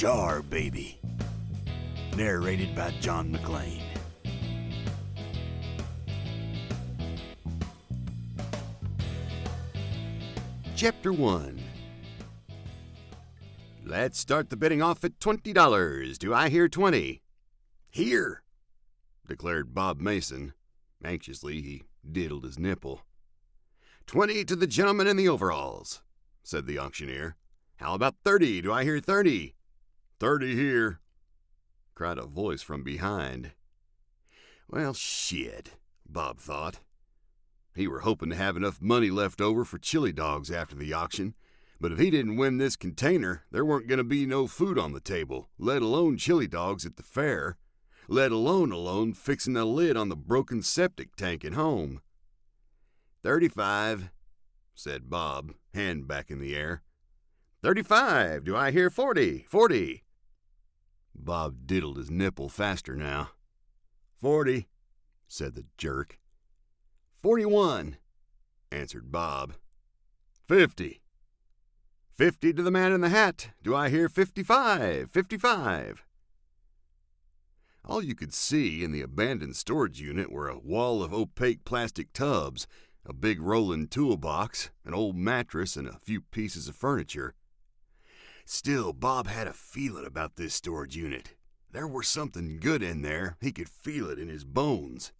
Jar Baby. Narrated by John McClane. Chapter 1. Let's start the bidding off at $20. Do I hear 20? Here, declared Bob Mason. Anxiously, he diddled his nipple. 20 to the gentleman in the overalls, said the auctioneer. How about 30? Do I hear 30? 30 here, cried a voice from behind. Well, shit, Bob thought. He were hoping to have enough money left over for chili dogs after the auction, but if he didn't win this container, there weren't going to be no food on the table, let alone chili dogs at the fair, let alone fixing the lid on the broken septic tank at home. 35, said Bob, hand back in the air. 35, do I hear 40? 40. Bob diddled his nipple faster now. 40, said the jerk. 41, answered Bob. 50. 50 to the man in the hat. Do I hear 55? 55. All you could see in the abandoned storage unit were a wall of opaque plastic tubs, a big rolling toolbox, an old mattress, and a few pieces of furniture. Still, Bob had a feeling about this storage unit. There was something good in there. He could feel it in his bones.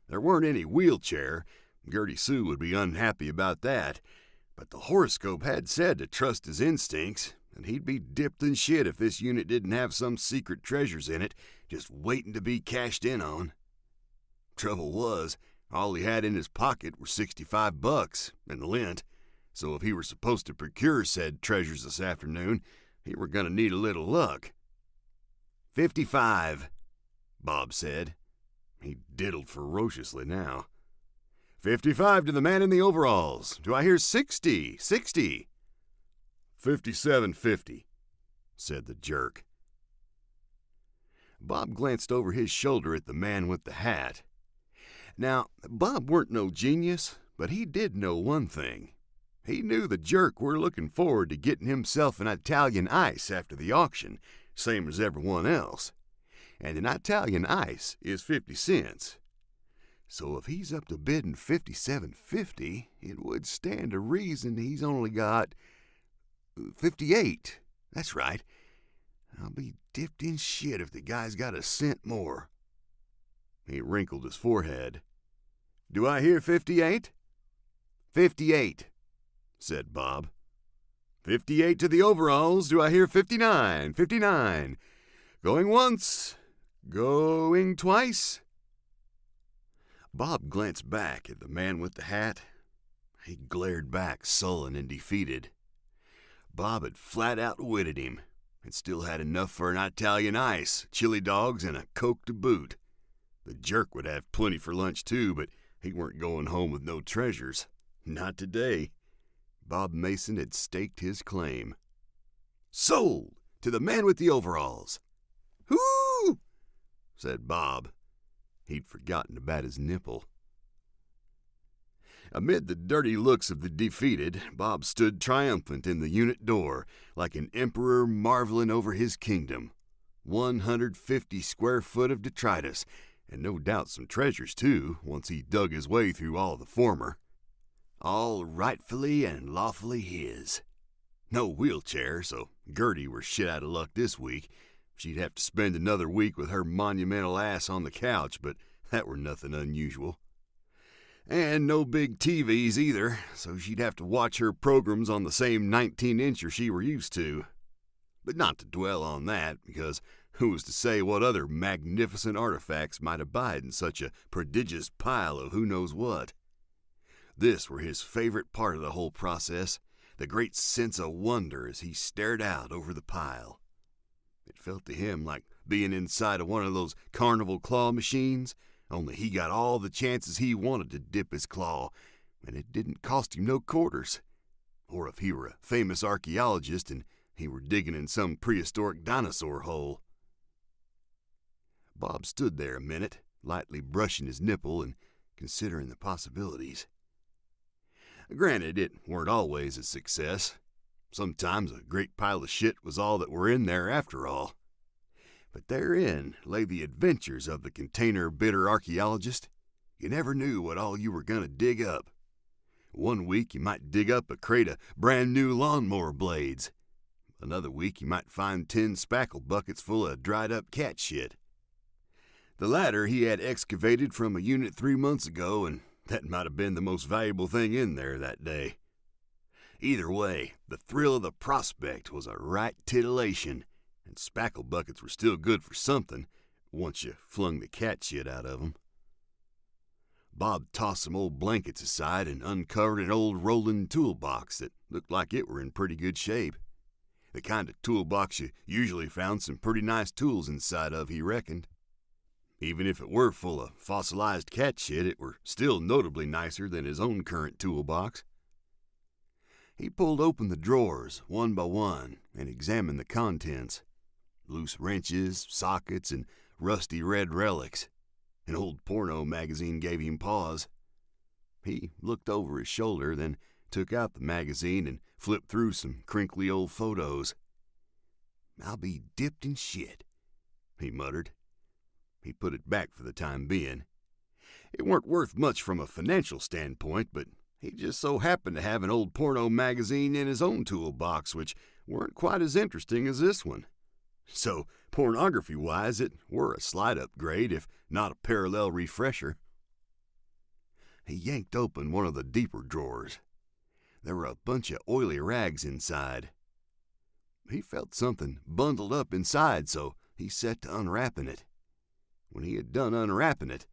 There weren't any wheelchair. Gertie Sue would be unhappy about that. But the horoscope had said to trust his instincts, and he'd be dipped in shit if this unit didn't have some secret treasures in it, just waiting to be cashed in on. Trouble was, all he had in his pocket were $65 and lint, so if he were supposed to procure said treasures this afternoon, he were going to need a little luck. 55, Bob said. He diddled ferociously now. 55 to the man in the overalls. Do I hear 60? 60. 57.50, said the jerk. Bob glanced over his shoulder at the man with the hat. Now, Bob weren't no genius, but he did know one thing. He knew the jerk were looking forward to getting himself an Italian ice after the auction, same as everyone else. And an Italian ice is 50 cents. So if he's up to bidding $57.50, it would stand to reason he's only got 58. That's right. I'll be dipped in shit if the guy's got a cent more. He wrinkled his forehead. Do I hear 58? 58, said Bob. 58 to the overalls. Do I hear 59? 59. Going once. Going twice. Bob glanced back at the man with the hat. He glared back, sullen and defeated. Bob had flat outwitted him, and still had enough for an Italian ice, chili dogs, and a Coke to boot. The jerk would have plenty for lunch too, but he weren't going home with no treasures. Not today. Bob Mason had staked his claim. Sold to the man with the overalls. Hoo! Said Bob. He'd forgotten about his nipple. Amid the dirty looks of the defeated, Bob stood triumphant in the unit door, like an emperor marveling over his kingdom. 150 square foot of detritus, and no doubt some treasures too, once he dug his way through all the former. All rightfully and lawfully his. No wheelchair, so Gertie were shit out of luck this week. She'd have to spend another week with her monumental ass on the couch, but that were nothing unusual. And no big TVs either, so she'd have to watch her programs on the same 19-incher she were used to. But not to dwell on that, because who was to say what other magnificent artifacts might abide in such a prodigious pile of who knows what? This were his favorite part of the whole process, the great sense of wonder as he stared out over the pile. It felt to him like being inside of one of those carnival claw machines, only he got all the chances he wanted to dip his claw, and it didn't cost him no quarters. Or if he were a famous archaeologist and he were digging in some prehistoric dinosaur hole. Bob stood there a minute, lightly brushing his nipple and considering the possibilities. Granted, it weren't always a success. Sometimes a great pile of shit was all that were in there after all. But therein lay the adventures of the container bidder archaeologist. You never knew what all you were going to dig up. One week you might dig up a crate of brand new lawnmower blades. Another week you might find 10 spackle buckets full of dried up cat shit. The latter he had excavated from a unit 3 months ago, and that might have been the most valuable thing in there that day. Either way, the thrill of the prospect was a right titillation, and spackle buckets were still good for something once you flung the cat shit out of them. Bob tossed some old blankets aside and uncovered an old rolling toolbox that looked like it were in pretty good shape. The kind of toolbox you usually found some pretty nice tools inside of, he reckoned. Even if it were full of fossilized cat shit, it were still notably nicer than his own current toolbox. He pulled open the drawers one by one and examined the contents. Loose wrenches, sockets, and rusty red relics. An old porno magazine gave him pause. He looked over his shoulder, then took out the magazine and flipped through some crinkly old photos. "I'll be dipped in shit," he muttered. He put it back for the time being. It weren't worth much from a financial standpoint, but he just so happened to have an old porno magazine in his own toolbox, which weren't quite as interesting as this one. So, pornography-wise, it were a slight upgrade, if not a parallel refresher. He yanked open one of the deeper drawers. There were a bunch of oily rags inside. He felt something bundled up inside, so he set to unwrapping it. When he had done unwrapping it,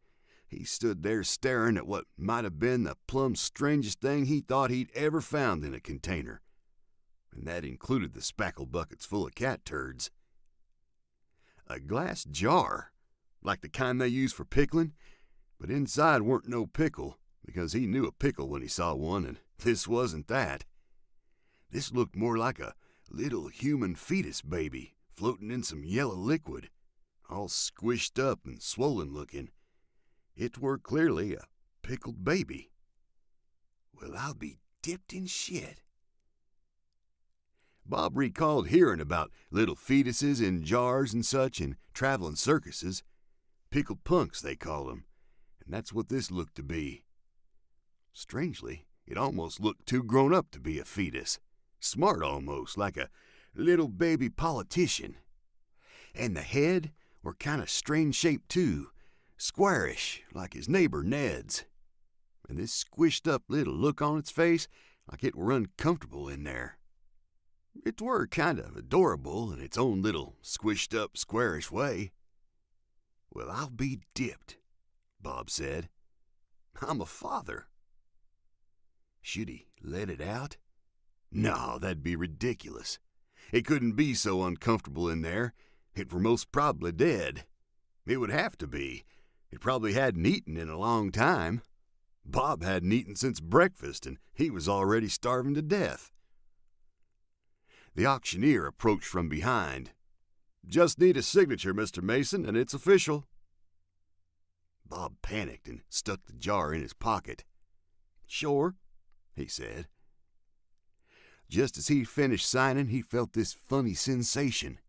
he stood there staring at what might have been the plumb strangest thing he thought he'd ever found in a container. And that included the spackle buckets full of cat turds. A glass jar, like the kind they use for pickling, but inside weren't no pickle, because he knew a pickle when he saw one, and this wasn't that. This looked more like a little human fetus baby floating in some yellow liquid, all squished up and swollen looking. It were clearly a pickled baby. "Well, I'll be dipped in shit." Bob recalled hearing about little fetuses in jars and such in traveling circuses. Pickled punks, they called them, and that's what this looked to be. Strangely, it almost looked too grown up to be a fetus. Smart almost, like a little baby politician. And the head were kind of strange shaped too, squarish, like his neighbor Ned's. And this squished up little look on its face, like it were uncomfortable in there. It were kind of adorable in its own little squished up, squarish way. "Well, I'll be dipped," Bob said. "I'm a father." Should he let it out? No, that'd be ridiculous. It couldn't be so uncomfortable in there. It were most probably dead. It would have to be. It probably hadn't eaten in a long time. Bob hadn't eaten since breakfast, and he was already starving to death. The auctioneer approached from behind. "Just need a signature, Mr. Mason, and it's official." Bob panicked and stuck the jar in his pocket. "Sure," he said. Just as he finished signing, he felt this funny sensation,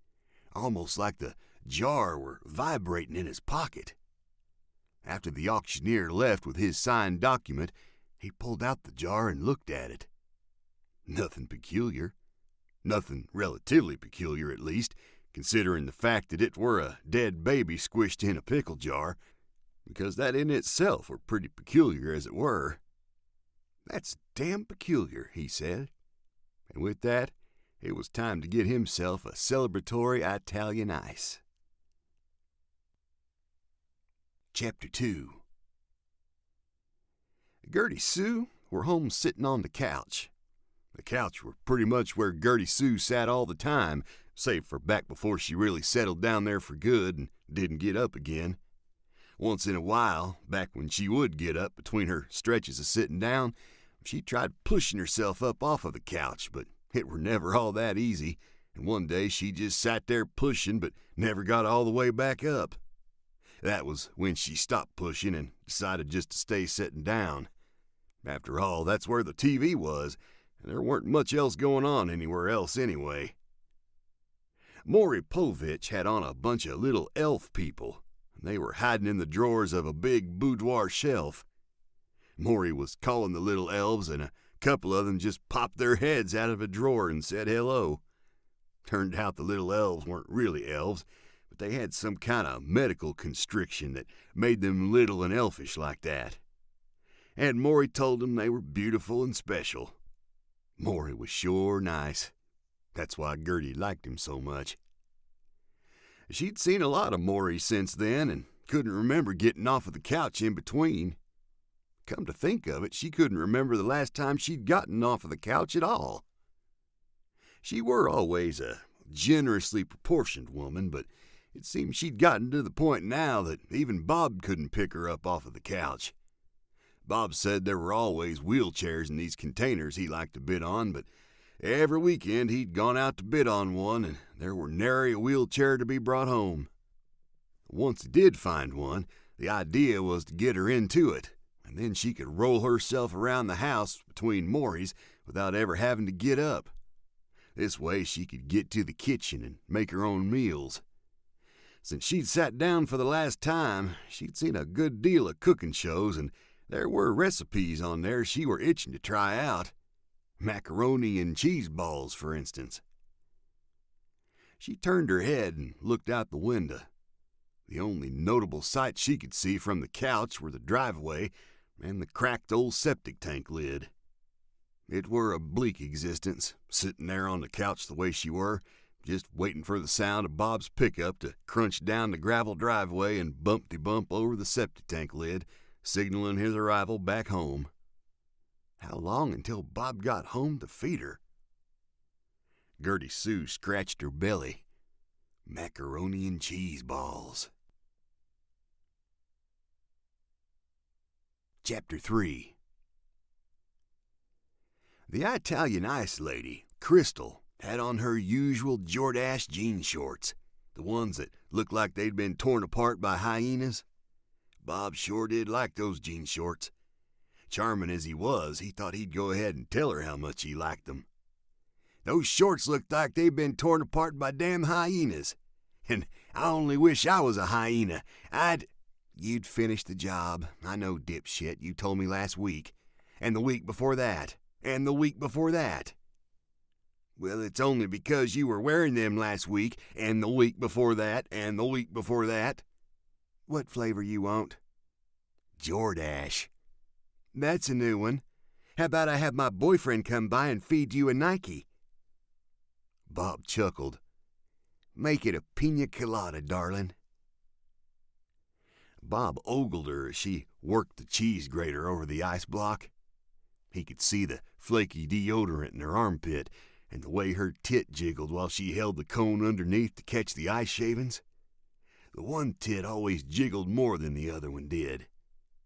almost like the jar were vibrating in his pocket. After the auctioneer left with his signed document, he pulled out the jar and looked at it. Nothing peculiar. Nothing relatively peculiar, at least, considering the fact that it were a dead baby squished in a pickle jar, because that in itself were pretty peculiar as it were. "That's damn peculiar," he said. And with that, it was time to get himself a celebratory Italian ice. Chapter 2. Gertie Sue were home sitting on the couch. The couch were pretty much where Gertie Sue sat all the time, save for back before she really settled down there for good and didn't get up again. Once in a while, back when she would get up between her stretches of sitting down, she tried pushing herself up off of the couch, but it were never all that easy, and one day she just sat there pushing but never got all the way back up. That was when she stopped pushing and decided just to stay sitting down. After all, that's where the TV was, and there weren't much else going on anywhere else anyway. Maury Povich had on a bunch of little elf people, and they were hiding in the drawers of a big boudoir shelf. Maury was calling the little elves, and a couple of them just popped their heads out of a drawer and said hello. Turned out the little elves weren't really elves, but they had some kind of medical constriction that made them little and elfish like that. And Maury told them they were beautiful and special. Maury was sure nice. That's why Gertie liked him so much. She'd seen a lot of Maury since then and couldn't remember getting off of the couch in between. Come to think of it, she couldn't remember the last time she'd gotten off of the couch at all. She were always a generously proportioned woman, but it seemed she'd gotten to the point now that even Bob couldn't pick her up off of the couch. Bob said there were always wheelchairs in these containers he liked to bid on, but every weekend he'd gone out to bid on one, and there were nary a wheelchair to be brought home. Once he did find one, the idea was to get her into it, and then she could roll herself around the house between Maury's without ever having to get up. This way she could get to the kitchen and make her own meals. Since she'd sat down for the last time, she'd seen a good deal of cooking shows, and there were recipes on there she were itching to try out. Macaroni and cheese balls, for instance. She turned her head and looked out the window. The only notable sight she could see from the couch were the driveway and the cracked old septic tank lid. It were a bleak existence, sitting there on the couch the way she were, just waiting for the sound of Bob's pickup to crunch down the gravel driveway and bump-de-bump over the septic tank lid, signaling his arrival back home. How long until Bob got home to feed her? Gertie Sue scratched her belly. Macaroni and cheese balls. Chapter 3. The Italian ice lady, Crystal, had on her usual Jordache jean shorts, the ones that looked like they'd been torn apart by hyenas. Bob sure did like those jean shorts. Charming as he was, he thought he'd go ahead and tell her how much he liked them. Those shorts looked like they'd been torn apart by damn hyenas. And I only wish I was a hyena. You'd finish the job. I know, dipshit. You told me last week. And the week before that. And the week before that. Well, it's only because you were wearing them last week, and the week before that, and the week before that. What flavor you want? Jordache. That's a new one. How about I have my boyfriend come by and feed you a Nike? Bob chuckled. Make it a pina colada, darling. Bob ogled her as she worked the cheese grater over the ice block. He could see the flaky deodorant in her armpit and the way her tit jiggled while she held the cone underneath to catch the ice shavings. The one tit always jiggled more than the other one did.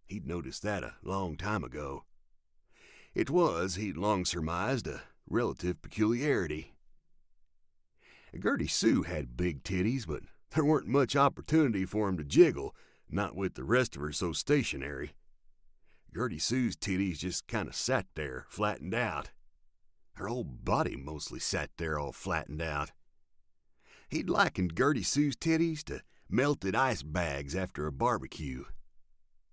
He'd noticed that a long time ago. It was, he'd long surmised, a relative peculiarity. Gertie Sue had big titties, but there weren't much opportunity for 'em to jiggle, not with the rest of her so stationary. Gertie Sue's titties just kind of sat there, flattened out. Her whole body mostly sat there all flattened out. He'd likened Gertie Sue's titties to melted ice bags after a barbecue.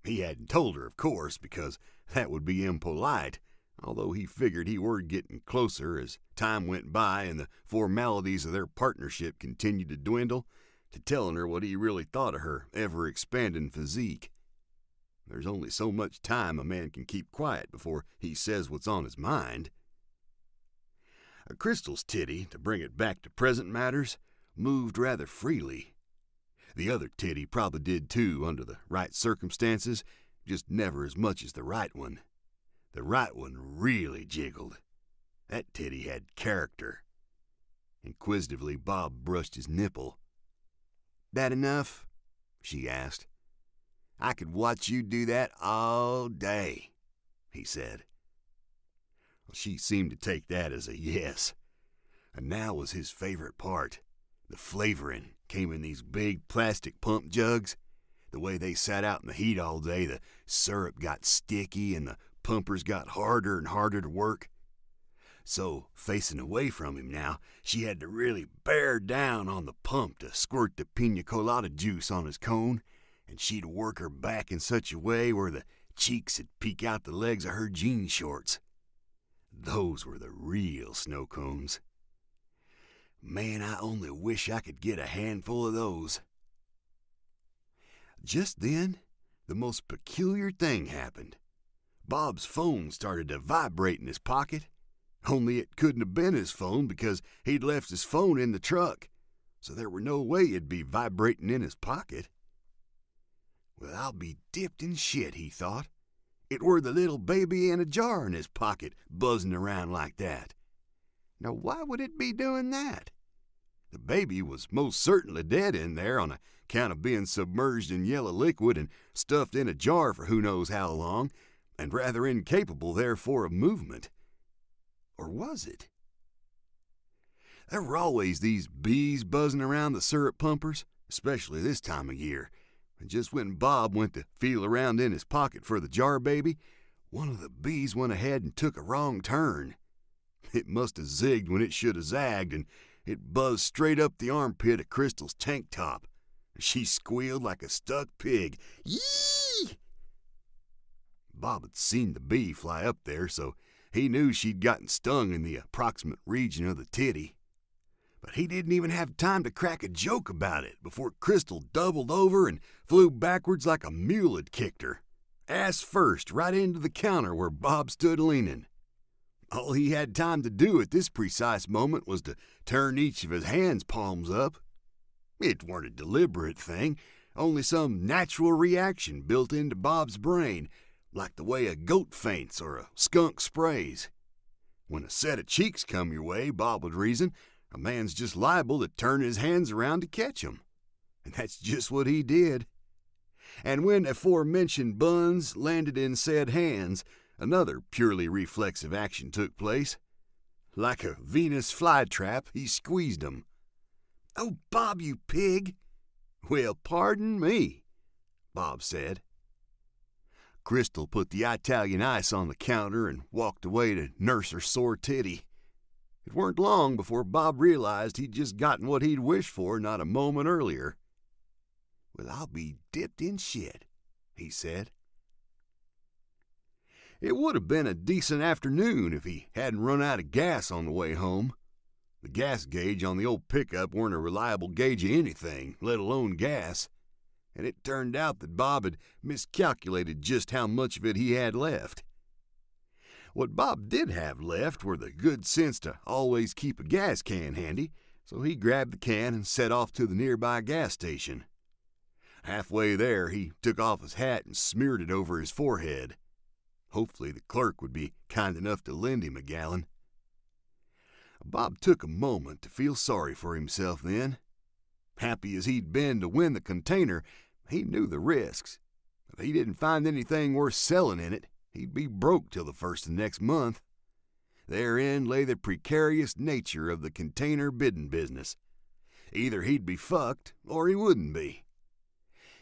He hadn't told her, of course, because that would be impolite, although he figured he were getting closer as time went by and the formalities of their partnership continued to dwindle, to telling her what he really thought of her ever-expanding physique. There's only so much time a man can keep quiet before he says what's on his mind. Crystal's titty, to bring it back to present matters, moved rather freely. The other titty probably did too under the right circumstances, just never as much as the right one. The right one really jiggled. That titty had character. Inquisitively, Bob brushed his nipple. That enough? She asked. I could watch you do that all day, he said. Well, she seemed to take that as a yes. And now was his favorite part. The flavoring came in these big plastic pump jugs. The way they sat out in the heat all day, the syrup got sticky and the pumpers got harder and harder to work. So, facing away from him now, she had to really bear down on the pump to squirt the pina colada juice on his cone, and she'd work her back in such a way where the cheeks would peek out the legs of her jean shorts. Those were the real snow cones. Man, I only wish I could get a handful of those. Just then, the most peculiar thing happened. Bob's phone started to vibrate in his pocket. Only it couldn't have been his phone because he'd left his phone in the truck, so there were no way it'd be vibrating in his pocket. Well, I'll be dipped in shit, he thought. It were the little baby in a jar in his pocket buzzing around like that. Now, why would it be doing that? The baby was most certainly dead in there on account of being submerged in yellow liquid and stuffed in a jar for who knows how long, and rather incapable, therefore, of movement. Or was it? There were always these bees buzzing around the syrup pumpers, especially this time of year. And just when Bob went to feel around in his pocket for the jar baby, one of the bees went ahead and took a wrong turn. It must have zigged when it should have zagged, and it buzzed straight up the armpit of Crystal's tank top. She squealed like a stuck pig. Yee! Bob had seen the bee fly up there, so he knew she'd gotten stung in the approximate region of the titty. But he didn't even have time to crack a joke about it before Crystal doubled over and flew backwards like a mule had kicked her, ass first, right into the counter where Bob stood leaning. All he had time to do at this precise moment was to turn each of his hands palms up. It weren't a deliberate thing, only some natural reaction built into Bob's brain, like the way a goat faints or a skunk sprays. When a set of cheeks come your way, Bob would reason, a man's just liable to turn his hands around to catch 'em. And that's just what he did. And when aforementioned buns landed in said hands, another purely reflexive action took place. Like a Venus flytrap, he squeezed 'em. "Oh, Bob, you pig!" "Well, pardon me," Bob said. Crystal put the Italian ice on the counter and walked away to nurse her sore titty. It weren't long before Bob realized he'd just gotten what he'd wished for not a moment earlier. "Well, I'll be dipped in shit," he said. It would have been a decent afternoon if he hadn't run out of gas on the way home. The gas gauge on the old pickup weren't a reliable gauge of anything, let alone gas, and it turned out that Bob had miscalculated just how much of it he had left. What Bob did have left were the good sense to always keep a gas can handy, so he grabbed the can and set off to the nearby gas station. Halfway there, he took off his hat and smeared it over his forehead. Hopefully the clerk would be kind enough to lend him a gallon. Bob took a moment to feel sorry for himself then. Happy as he'd been to win the container, he knew the risks. If he didn't find anything worth selling in it, he'd be broke till the first of next month. Therein lay the precarious nature of the container bidding business. Either he'd be fucked or he wouldn't be.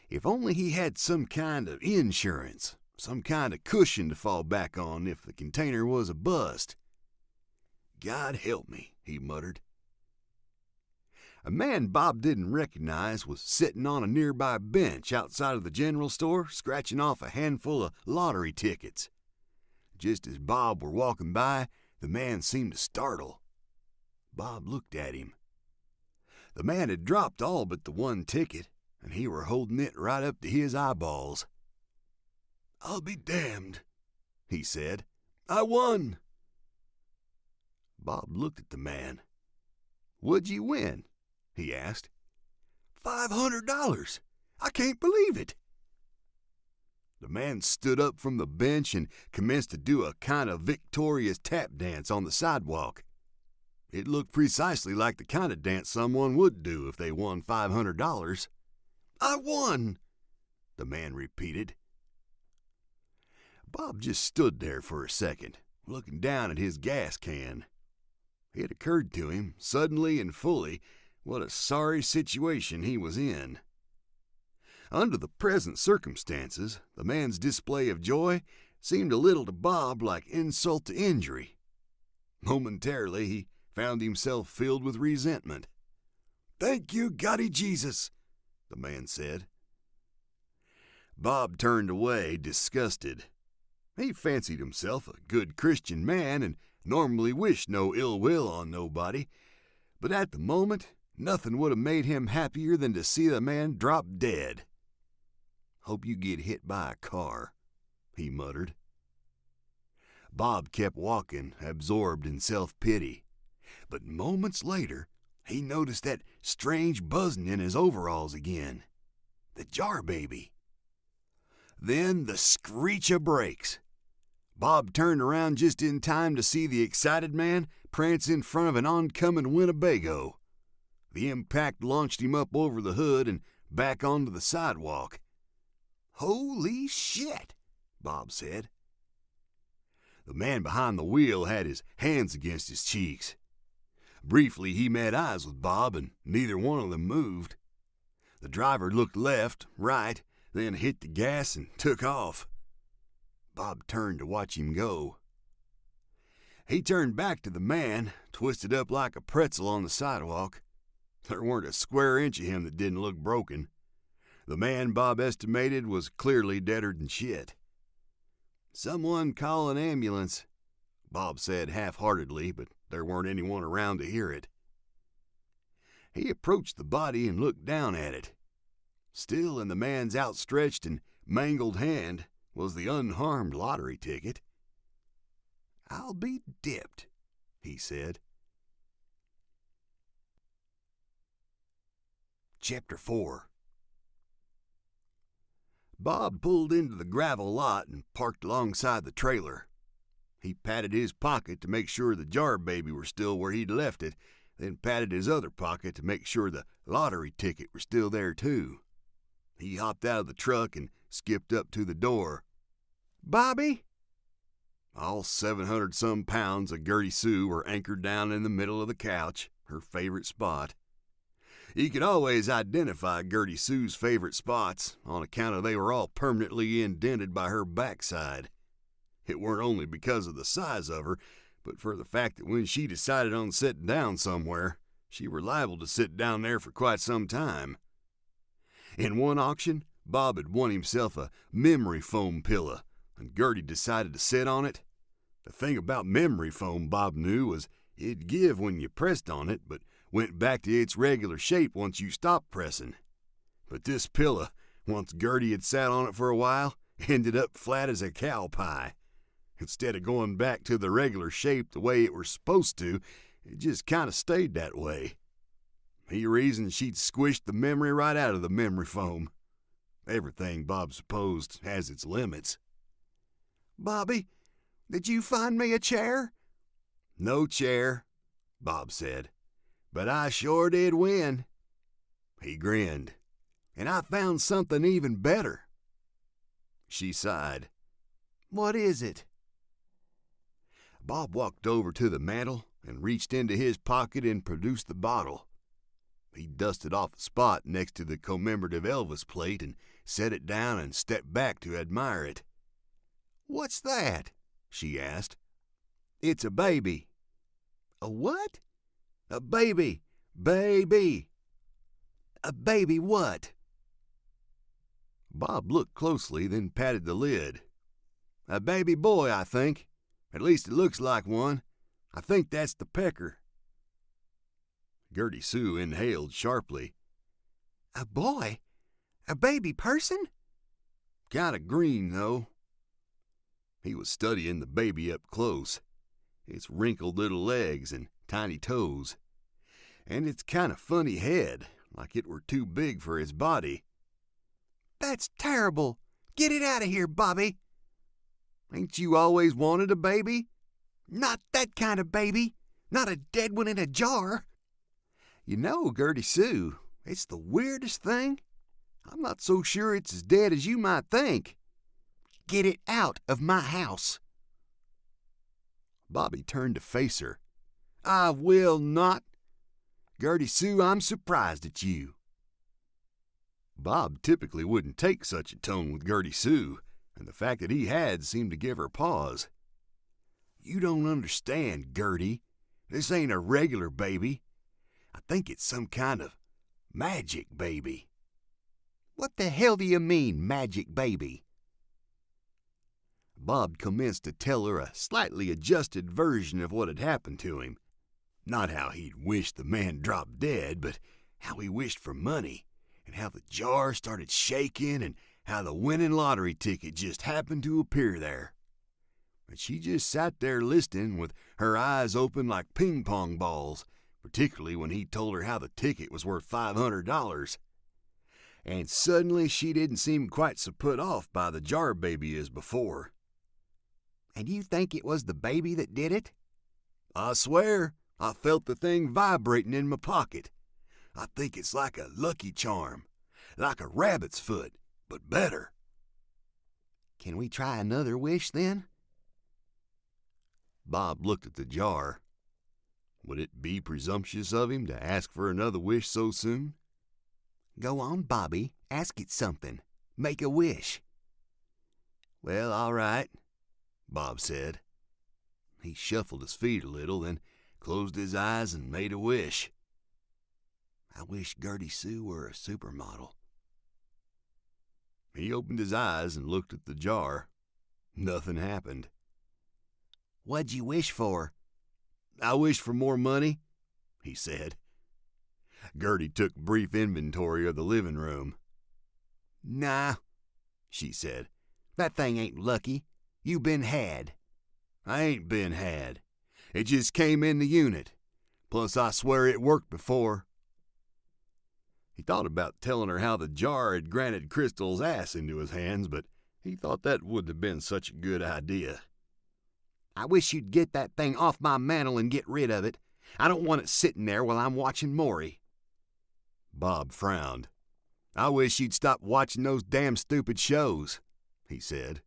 If only he had some kind of insurance, some kind of cushion to fall back on if the container was a bust. "God help me," he muttered. A man Bob didn't recognize was sitting on a nearby bench outside of the general store, scratching off a handful of lottery tickets. Just as Bob were walking by, the man seemed to startle. Bob looked at him. The man had dropped all but the one ticket, and he were holding it right up to his eyeballs. "I'll be damned," he said. "I won." Bob looked at the man. "What'd you win?" he asked. $500. I can't believe it." The man stood up from the bench and commenced to do a kind of victorious tap dance on the sidewalk. It looked precisely like the kind of dance someone would do if they won $500. "I won," the man repeated. Bob just stood there for a second, looking down at his gas can. It occurred to him, suddenly and fully, what a sorry situation he was in. Under the present circumstances, the man's display of joy seemed a little to Bob like insult to injury. Momentarily, he found himself filled with resentment. "Thank you, Goddy Jesus," the man said. Bob turned away, disgusted. He fancied himself a good Christian man and normally wished no ill will on nobody, but at the moment, nothing would have made him happier than to see the man drop dead. "Hope you get hit by a car," he muttered. Bob kept walking, absorbed in self-pity, but moments later, he noticed that strange buzzing in his overalls again. The jar baby. Then the screech of brakes. Bob turned around just in time to see the excited man prance in front of an oncoming Winnebago. The impact launched him up over the hood and back onto the sidewalk. "Holy shit," Bob said. The man behind the wheel had his hands against his cheeks. Briefly, he met eyes with Bob, and neither one of them moved. The driver looked left, right, then hit the gas and took off. Bob turned to watch him go. He turned back to the man, twisted up like a pretzel on the sidewalk. There weren't a square inch of him that didn't look broken. The man, Bob estimated, was clearly deader than shit. "Someone call an ambulance," Bob said half-heartedly, but there weren't anyone around to hear it. He approached the body and looked down at it. Still in the man's outstretched and mangled hand was the unharmed lottery ticket. "I'll be dipped," he said. Chapter 4. Bob pulled into the gravel lot and parked alongside the trailer. He patted his pocket to make sure the jar baby were still where he'd left it, then patted his other pocket to make sure the lottery ticket were still there too. He hopped out of the truck and skipped up to the door. "Bobby?" All 700-some pounds of Gertie Sue were anchored down in the middle of the couch, her favorite spot. He could always identify Gertie Sue's favorite spots on account of they were all permanently indented by her backside. It weren't only because of the size of her, but for the fact that when she decided on sitting down somewhere, she were liable to sit down there for quite some time. In one auction, Bob had won himself a memory foam pillow, and Gertie decided to sit on it. The thing about memory foam, Bob knew, was it'd give when you pressed on it, but went back to its regular shape once you stopped pressing. But this pillow, once Gertie had sat on it for a while, ended up flat as a cow pie. Instead of going back to the regular shape the way it were supposed to, it just kind of stayed that way. He reasoned she'd squished the memory right out of the memory foam. Everything, Bob supposed, has its limits. "Bobby, did you find me a chair?" "No chair," Bob said, "but I sure did win." He grinned. "And I found something even better." She sighed. "What is it?" Bob walked over to the mantel and reached into his pocket and produced the bottle. He dusted off the spot next to the commemorative Elvis plate and set it down and stepped back to admire it. "What's that?" she asked. "It's a baby." "A what?" "A baby. Baby." "A baby what?" Bob looked closely, then patted the lid. "A baby boy, I think. At least it looks like one. I think that's the pecker." Gertie Sue inhaled sharply. "A boy? A baby person?" "Kinda green, though." He was studying the baby up close. Its wrinkled little legs and tiny toes. And its kinda funny head, like it were too big for its body. "That's terrible. Get it out of here, Bobby." "Ain't you always wanted a baby?" "Not that kind of baby. Not a dead one in a jar." "You know, Gertie Sue, it's the weirdest thing. I'm not so sure it's as dead as you might think." "Get it out of my house." Bobby turned to face her. "I will not. Gertie Sue, I'm surprised at you." Bob typically wouldn't take such a tone with Gertie Sue, and the fact that he had seemed to give her pause. You don't understand, Gertie. This ain't a regular baby. I think it's some kind of magic baby." "What the hell do you mean, magic baby?" Bob commenced to tell her a slightly adjusted version of what had happened to him. Not how he'd wished the man dropped dead, but how he wished for money, and how the jar started shaking, and how the winning lottery ticket just happened to appear there. And she just sat there listening with her eyes open like ping-pong balls, particularly when he told her how the ticket was worth $500. And suddenly she didn't seem quite so put off by the jar baby as before. "And you think it was the baby that did it?" "I swear, I felt the thing vibrating in my pocket. I think it's like a lucky charm, like a rabbit's foot, but better." "Can we try another wish then?" Bob looked at the jar. Would it be presumptuous of him to ask for another wish so soon? "Go on, Bobby, ask it something. Make a wish." "Well, all right," Bob said. He shuffled his feet a little, then closed his eyes and made a wish. "I wish Gertie Sue were a supermodel." He opened his eyes and looked at the jar. Nothing happened. "What'd you wish for?" "I wish for more money," he said. Gertie took brief inventory of the living room. "Nah," she said. "That thing ain't lucky. You been had." "I ain't been had. It just came in the unit. Plus, I swear it worked before." He thought about telling her how the jar had granted Crystal's ass into his hands, but he thought that wouldn't have been such a good idea. "I wish you'd get that thing off my mantel and get rid of it. I don't want it sitting there while I'm watching Maury." Bob frowned. "I wish you'd stop watching those damn stupid shows," he said.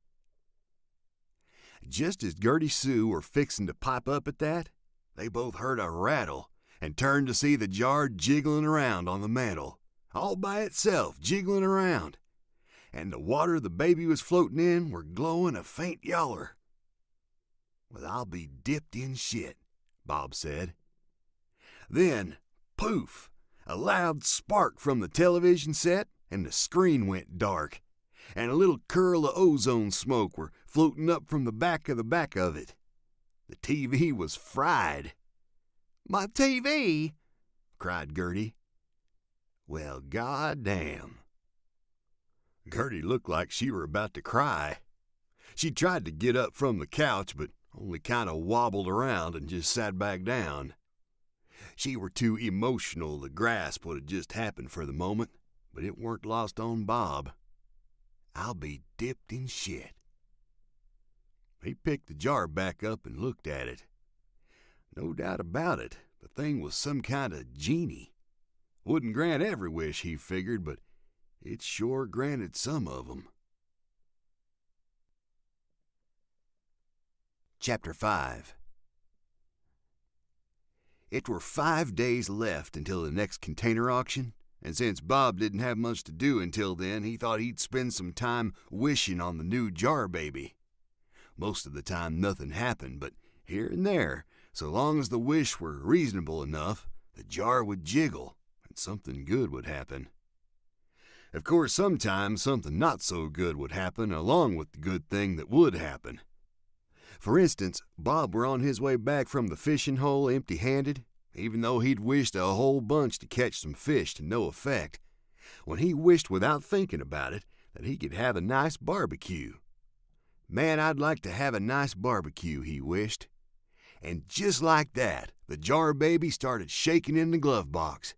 Just as Gertie Sue were fixing to pipe up at that, they both heard a rattle and turned to see the jar jiggling around on the mantel, all by itself jiggling around, and the water the baby was floating in were glowing a faint yaller. "Well, I'll be dipped in shit," Bob said. Then, poof, a loud spark from the television set, and the screen went dark, and a little curl of ozone smoke were floating up from the back of it. The TV was fried. "My TV!" cried Gertie. "Well, goddamn." Gertie looked like she were about to cry. She tried to get up from the couch, but only kind of wobbled around and just sat back down. She were too emotional to grasp what had just happened for the moment, but it weren't lost on Bob. "I'll be dipped in shit." He picked the jar back up and looked at it. No doubt about it, the thing was some kind of genie. Wouldn't grant every wish, he figured, but it sure granted some of them. Chapter 5. It were 5 days left until the next container auction, and since Bob didn't have much to do until then, he thought he'd spend some time wishing on the new jar baby. Most of the time nothing happened, but here and there, so long as the wish were reasonable enough, the jar would jiggle, and something good would happen. Of course, sometimes something not so good would happen along with the good thing that would happen. For instance, Bob were on his way back from the fishing hole empty-handed, even though he'd wished a whole bunch to catch some fish to no effect, when he wished without thinking about it that he could have a nice barbecue. "Man, I'd like to have a nice barbecue," he wished. And just like that, the jar baby started shaking in the glove box.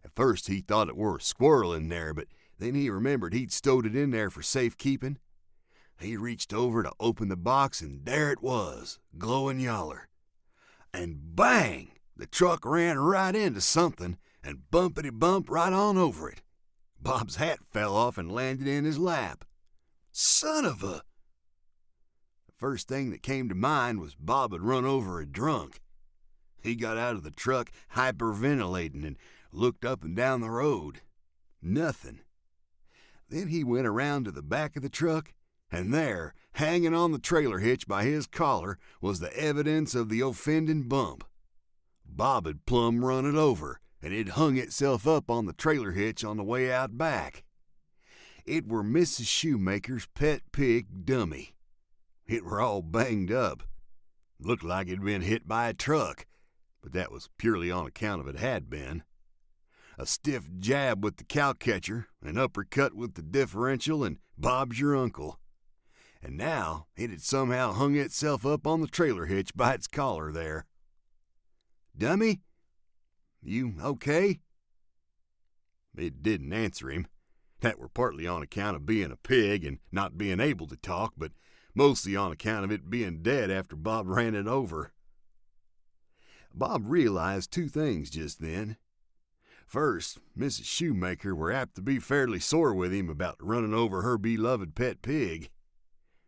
At first he thought it were a squirrel in there, but then he remembered he'd stowed it in there for safekeeping. He reached over to open the box, and there it was, glowing yaller. And bang! The truck ran right into something and bumpity-bumped right on over it. Bob's hat fell off and landed in his lap. Son of a... The first thing that came to mind was Bob had run over a drunk. He got out of the truck hyperventilating and looked up and down the road. Nothing. Then he went around to the back of the truck And there, hanging on the trailer hitch by his collar, was the evidence of the offending bump. Bob had plumb run it over, and it hung itself up on the trailer hitch on the way out back. It were Mrs. Shoemaker's pet pig, Dummy. It were all banged up. Looked like it'd been hit by a truck, but that was purely on account of it had been. A stiff jab with the cowcatcher, an uppercut with the differential, and Bob's your uncle. And now it had somehow hung itself up on the trailer hitch by its collar there. "Dummy, you okay?" It didn't answer him. That were partly on account of being a pig and not being able to talk, but mostly on account of it being dead after Bob ran it over. Bob realized two things just then. First, Mrs. Shoemaker were apt to be fairly sore with him about running over her beloved pet pig.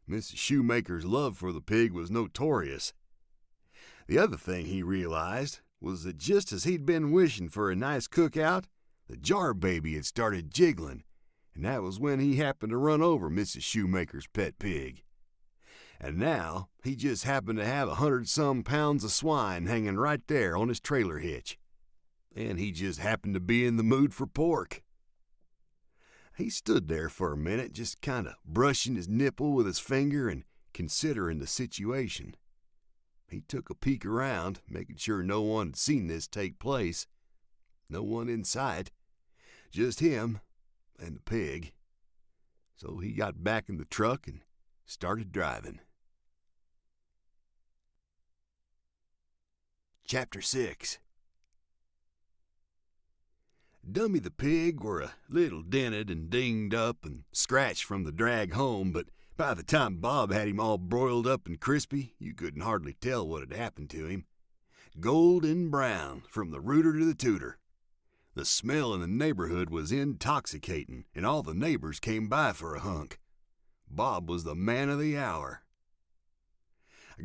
Mrs. Shoemaker's love for the pig was notorious. The other thing he realized was that just as he'd been wishing for a nice cookout, the jar baby had started jiggling, and that was when he happened to run over Mrs. Shoemaker's pet pig. And now he just happened to have 100-some pounds of swine hanging right there on his trailer hitch. And he just happened to be in the mood for pork. He stood there for a minute, just kind of brushing his nipple with his finger and considering the situation. He took a peek around, making sure no one had seen this take place. No one in sight, just him and the pig. So he got back in the truck and started driving. Chapter 6. Dummy the pig were a little dented and dinged up and scratched from the drag home, but by the time Bob had him all broiled up and crispy, you couldn't hardly tell what had happened to him. Golden brown from the rooter to the tooter. The smell in the neighborhood was intoxicating, and all the neighbors came by for a hunk. Bob was the man of the hour.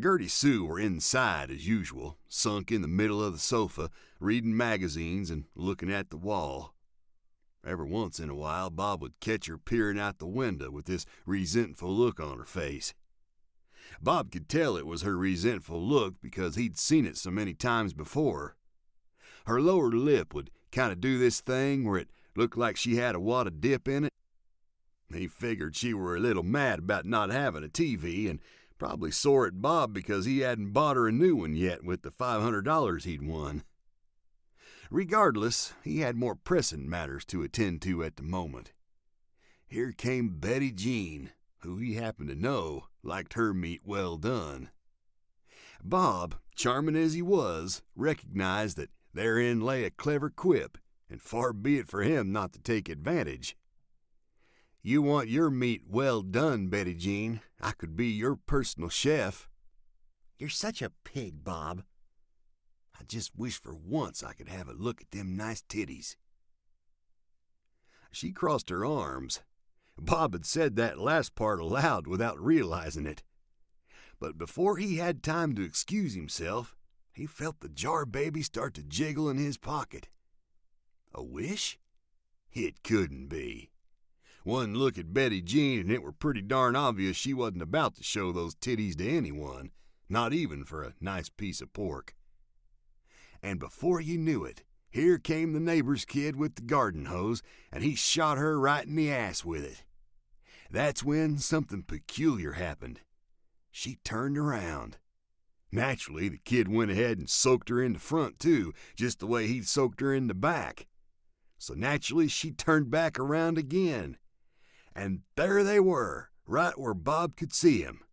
Gertie Sue were inside as usual, sunk in the middle of the sofa, reading magazines and looking at the wall. Every once in a while, Bob would catch her peering out the window with this resentful look on her face. Bob could tell it was her resentful look because he'd seen it so many times before. Her lower lip would kind of do this thing where it looked like she had a wad of dip in it. He figured she were a little mad about not having a TV and probably sore at Bob because he hadn't bought her a new one yet with the $500 he'd won. Regardless, he had more pressing matters to attend to at the moment. Here came Betty Jean, who he happened to know liked her meat well done. Bob, charming as he was, recognized that therein lay a clever quip, and far be it for him not to take advantage. "You want your meat well done, Betty Jean. I could be your personal chef." "You're such a pig, Bob." "I just wish for once I could have a look at them nice titties." She crossed her arms. Bob had said that last part aloud without realizing it. But before he had time to excuse himself, he felt the jar baby start to jiggle in his pocket. A wish? It couldn't be. One look at Betty Jean and it were pretty darn obvious she wasn't about to show those titties to anyone, not even for a nice piece of pork. And before you knew it, here came the neighbor's kid with the garden hose, and he shot her right in the ass with it. That's when something peculiar happened. She turned around. Naturally, the kid went ahead and soaked her in the front, too, just the way he'd soaked her in the back. So naturally, she turned back around again. And there they were, right where Bob could see 'em.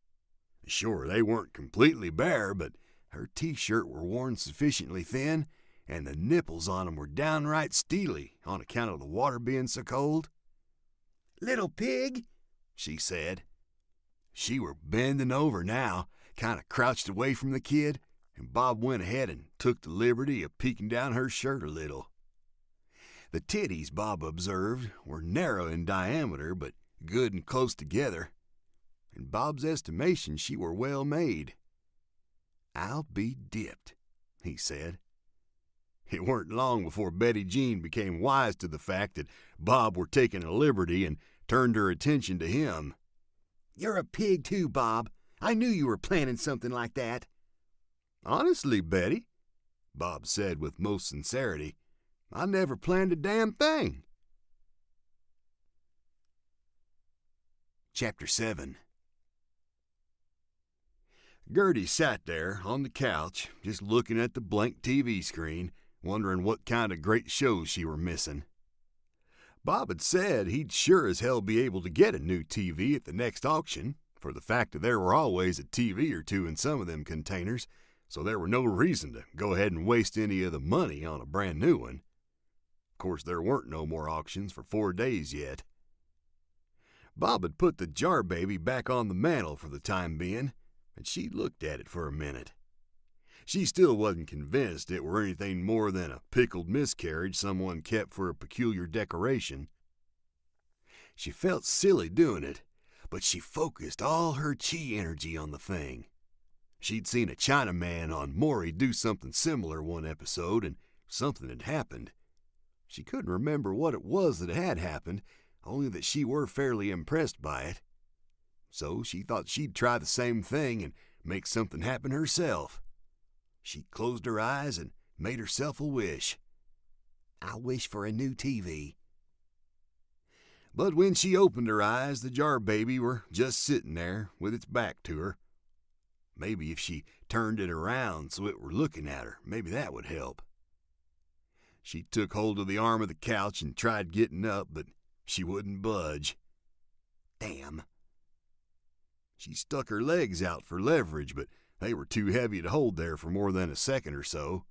Sure, they weren't completely bare, but her t-shirt were worn sufficiently thin, and the nipples on 'em were downright steely on account of the water being so cold. "Little pig," she said. She were bending over now, kind of crouched away from the kid, and Bob went ahead and took the liberty of peeking down her shirt a little. The titties, Bob observed, were narrow in diameter, but good and close together. In Bob's estimation, she were well made. "I'll be dipped," he said. It weren't long before Betty Jean became wise to the fact that Bob were taking a liberty and turned her attention to him. You're a pig too, Bob. I knew you were planning something like that. Honestly, Betty, Bob said with most sincerity, I never planned a damn thing. Chapter 7. Gertie sat there on the couch, just looking at the blank TV screen, wondering what kind of great shows she were missing. Bob had said he'd sure as hell be able to get a new TV at the next auction, for the fact that there were always a TV or two in some of them containers, so there were no reason to go ahead and waste any of the money on a brand new one. Of course, there weren't no more auctions for 4 days yet. Bob had put the jar baby back on the mantel for the time being, and she looked at it for a minute. She still wasn't convinced it were anything more than a pickled miscarriage someone kept for a peculiar decoration. She felt silly doing it, but she focused all her chi energy on the thing. She'd seen a Chinaman on Maury do something similar one episode, and something had happened. She couldn't remember what it was that had happened, only that she were fairly impressed by it. So she thought she'd try the same thing and make something happen herself. She closed her eyes and made herself a wish. I wish for a new TV. But when she opened her eyes, the jar baby were just sitting there with its back to her. Maybe if she turned it around so it were looking at her, maybe that would help. She took hold of the arm of the couch and tried getting up, but she wouldn't budge. Damn. She stuck her legs out for leverage, but they were too heavy to hold there for more than a second or so.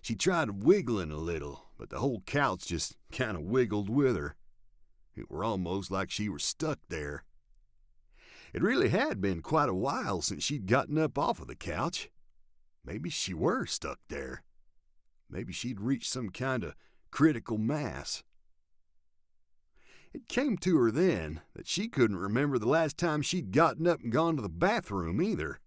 She tried wiggling a little, but the whole couch just kind of wiggled with her. It were almost like she were stuck there. It really had been quite a while since she'd gotten up off of the couch. Maybe she were stuck there. Maybe she'd reached some kind of critical mass. It came to her then that she couldn't remember the last time she'd gotten up and gone to the bathroom either.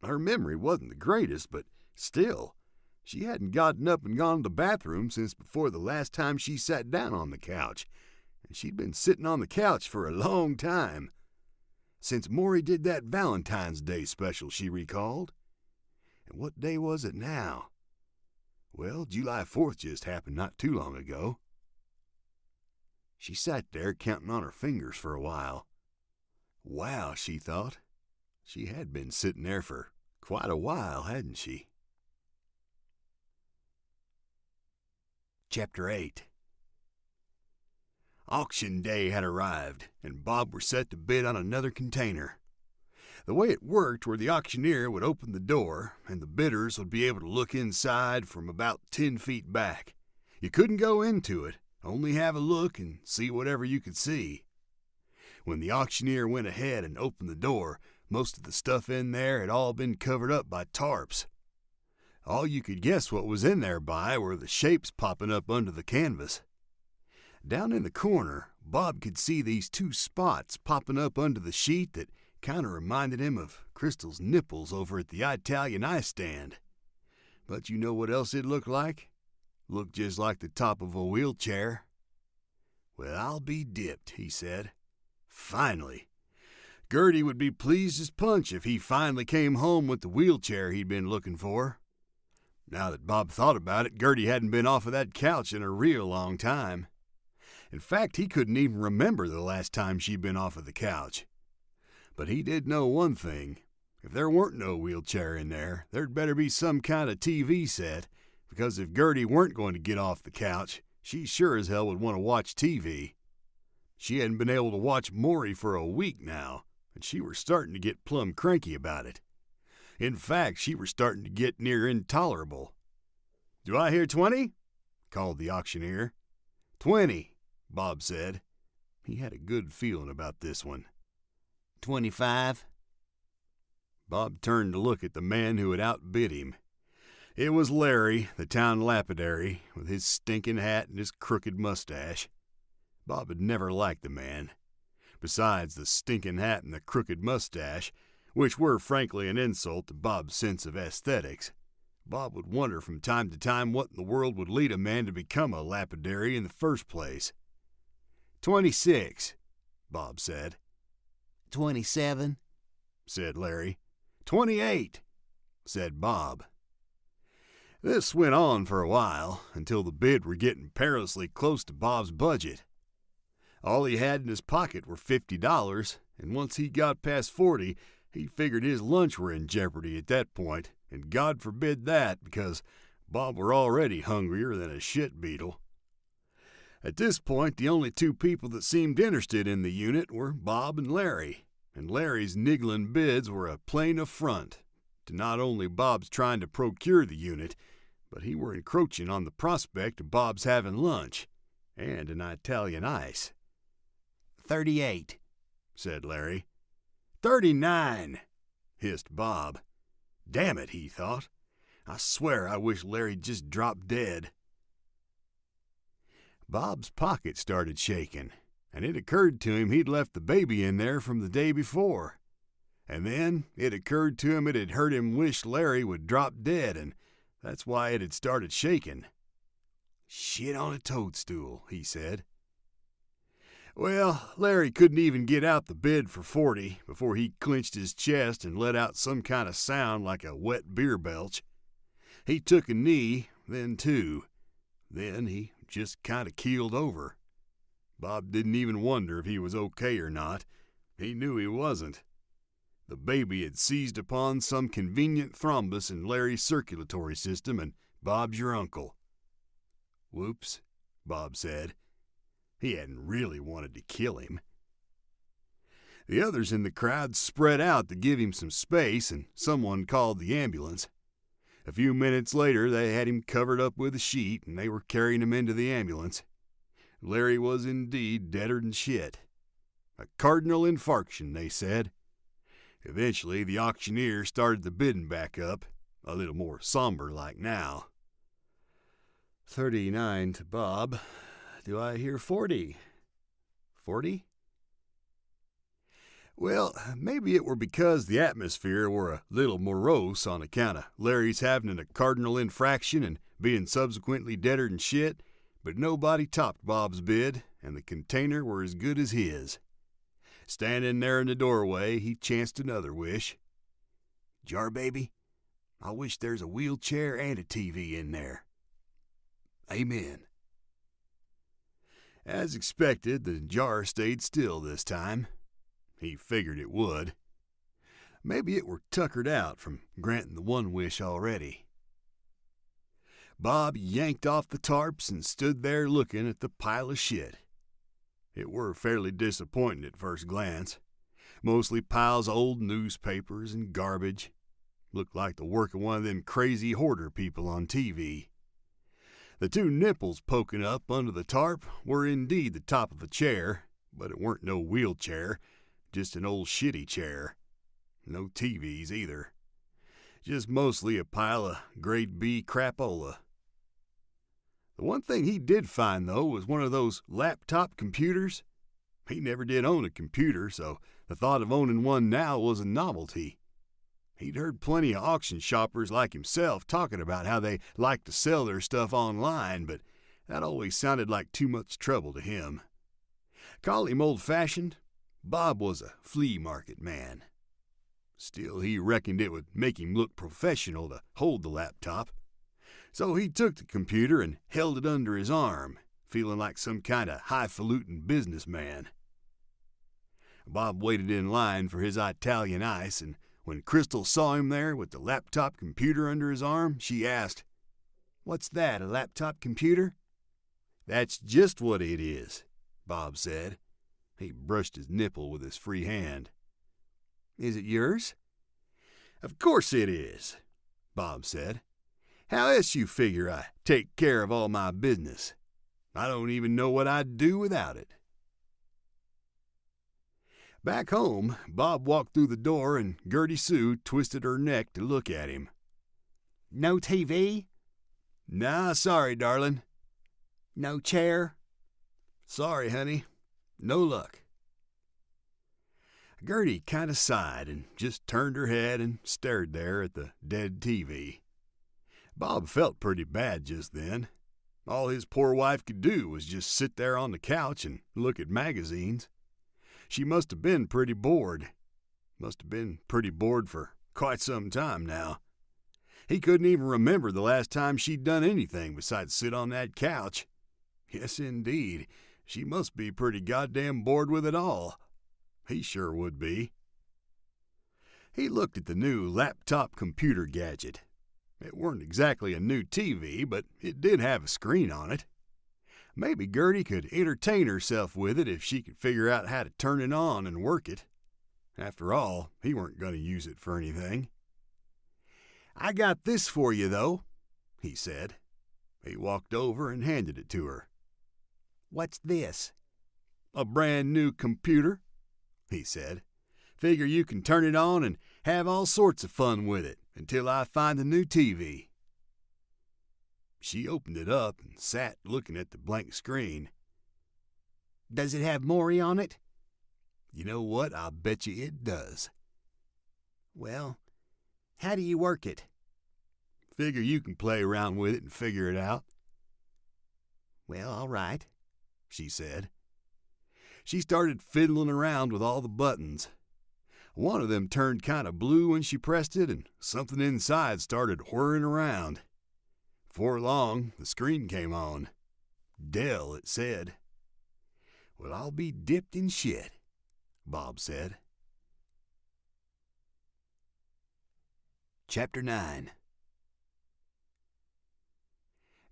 Her memory wasn't the greatest, but still, she hadn't gotten up and gone to the bathroom since before the last time she sat down on the couch, and she'd been sitting on the couch for a long time. Since Maury did that Valentine's Day special, she recalled. And what day was it now? Well, July 4th just happened not too long ago. She sat there counting on her fingers for a while. Wow, she thought. She had been sitting there for quite a while, hadn't she? Chapter 8. Auction day had arrived, and Bob were set to bid on another container. The way it worked were the auctioneer would open the door, and the bidders would be able to look inside from about 10 feet back. You couldn't go into it, only have a look and see whatever you could see. When the auctioneer went ahead and opened the door, most of the stuff in there had all been covered up by tarps. All you could guess what was in there by were the shapes popping up under the canvas. Down in the corner, Bob could see these 2 spots popping up under the sheet that kind of reminded him of Crystal's nipples over at the Italian ice stand. But you know what else it looked like? Looked just like the top of a wheelchair. Well, I'll be dipped, he said. Finally. Gertie would be pleased as punch if he finally came home with the wheelchair he'd been looking for. Now that Bob thought about it, Gertie hadn't been off of that couch in a real long time. In fact, he couldn't even remember the last time she'd been off of the couch. But he did know one thing. If there weren't no wheelchair in there, there'd better be some kind of TV set, because if Gertie weren't going to get off the couch, she sure as hell would want to watch TV. She hadn't been able to watch Maury for a week now, and she were starting to get plumb cranky about it. In fact, she were starting to get near intolerable. "Do I hear 20?" called the auctioneer. 20, Bob said. He had a good feeling about this one. 25. Bob turned to look at the man who had outbid him. It was Larry, the town lapidary, with his stinking hat and his crooked mustache. Bob had never liked the man. Besides the stinking hat and the crooked mustache, which were frankly an insult to Bob's sense of aesthetics, Bob would wonder from time to time what in the world would lead a man to become a lapidary in the first place. 26, Bob said. "27," said Larry. "28," said Bob. This went on for a while, until the bid were getting perilously close to Bob's budget. All he had in his pocket were $50, and once he got past 40, he figured his lunch were in jeopardy at that point, and God forbid that, because Bob were already hungrier than a shit beetle. At this point, the only two people that seemed interested in the unit were Bob and Larry's niggling bids were a plain affront to not only Bob's trying to procure the unit, but he were encroaching on the prospect of Bob's having lunch, and an Italian ice. 38, said Larry. 39, hissed Bob. Damn it, he thought. I swear I wish Larry'd just drop dead. Bob's pocket started shaking, and it occurred to him he'd left the baby in there from the day before. And then it occurred to him it had hurt him wish Larry would drop dead, and that's why it had started shaking. Shit on a toadstool, he said. Well, Larry couldn't even get out the bid for 40 before he clenched his chest and let out some kind of sound like a wet beer belch. He took a knee, then two. Then he just kind of keeled over. Bob didn't even wonder if he was okay or not. He knew he wasn't. The baby had seized upon some convenient thrombus in Larry's circulatory system, and Bob's your uncle. Whoops, Bob said. He hadn't really wanted to kill him. The others in the crowd spread out to give him some space, and someone called the ambulance. A few minutes later, they had him covered up with a sheet, and they were carrying him into the ambulance. Larry was indeed deader than shit. A cardinal infarction, they said. Eventually, the auctioneer started the bidding back up, a little more somber like now. 39 to Bob. Do I hear 40? 40? Well, maybe it were because the atmosphere were a little morose on account of Larry's having a cardinal infraction and being subsequently deader than shit, but nobody topped Bob's bid, and the container were as good as his. Standing there in the doorway, he chanced another wish. Jar baby, I wish there's a wheelchair and a TV in there. Amen. As expected, the jar stayed still this time. He figured it would. Maybe it were tuckered out from granting the one wish already. Bob yanked off the tarps and stood there looking at the pile of shit. It were fairly disappointing at first glance. Mostly piles of old newspapers and garbage. Looked like the work of one of them crazy hoarder people on TV. The two nipples poking up under the tarp were indeed the top of a chair, but it weren't no wheelchair, just an old shitty chair. No TVs either. Just mostly a pile of grade B crapola. The one thing he did find, though, was one of those laptop computers. He never did own a computer, so the thought of owning one now was a novelty. He'd heard plenty of auction shoppers like himself talking about how they like to sell their stuff online, but that always sounded like too much trouble to him. Call him old-fashioned, Bob was a flea market man. Still, he reckoned it would make him look professional to hold the laptop. So he took the computer and held it under his arm, feeling like some kind of highfalutin businessman. Bob waited in line for his Italian ice, and when Crystal saw him there with the laptop computer under his arm, she asked, "What's that, a laptop computer?" "That's just what it is," Bob said. He brushed his nipple with his free hand. "Is it yours?" "Of course it is," Bob said. "How else you figure I take care of all my business? I don't even know what I'd do without it." Back home, Bob walked through the door and Gertie Sue twisted her neck to look at him. "No TV?" "Nah, sorry, darling." "No chair?" "Sorry, honey. No luck." Gertie kind of sighed and just turned her head and stared there at the dead TV. Bob felt pretty bad just then. All his poor wife could do was just sit there on the couch and look at magazines. She must have been pretty bored. Must have been pretty bored for quite some time now. He couldn't even remember the last time she'd done anything besides sit on that couch. Yes, indeed, she must be pretty goddamn bored with it all. He sure would be. He looked at the new laptop computer gadget. It weren't exactly a new TV, but it did have a screen on it. Maybe Gertie could entertain herself with it if she could figure out how to turn it on and work it. After all, he weren't going to use it for anything. "I got this for you, though," he said. He walked over and handed it to her. "What's this?" "A brand new computer," he said. "Figure you can turn it on and have all sorts of fun with it until I find a new TV." She opened it up and sat looking at the blank screen. "Does it have Maury on it?" "You know what? I'll bet you it does." "Well, how do you work it?" "Figure you can play around with it and figure it out." "Well, all right," she said. She started fiddling around with all the buttons. One of them turned kind of blue when she pressed it, and something inside started whirring around. Before long, the screen came on. "Dell," it said. "Well, I'll be dipped in shit," Bob said. Chapter 9.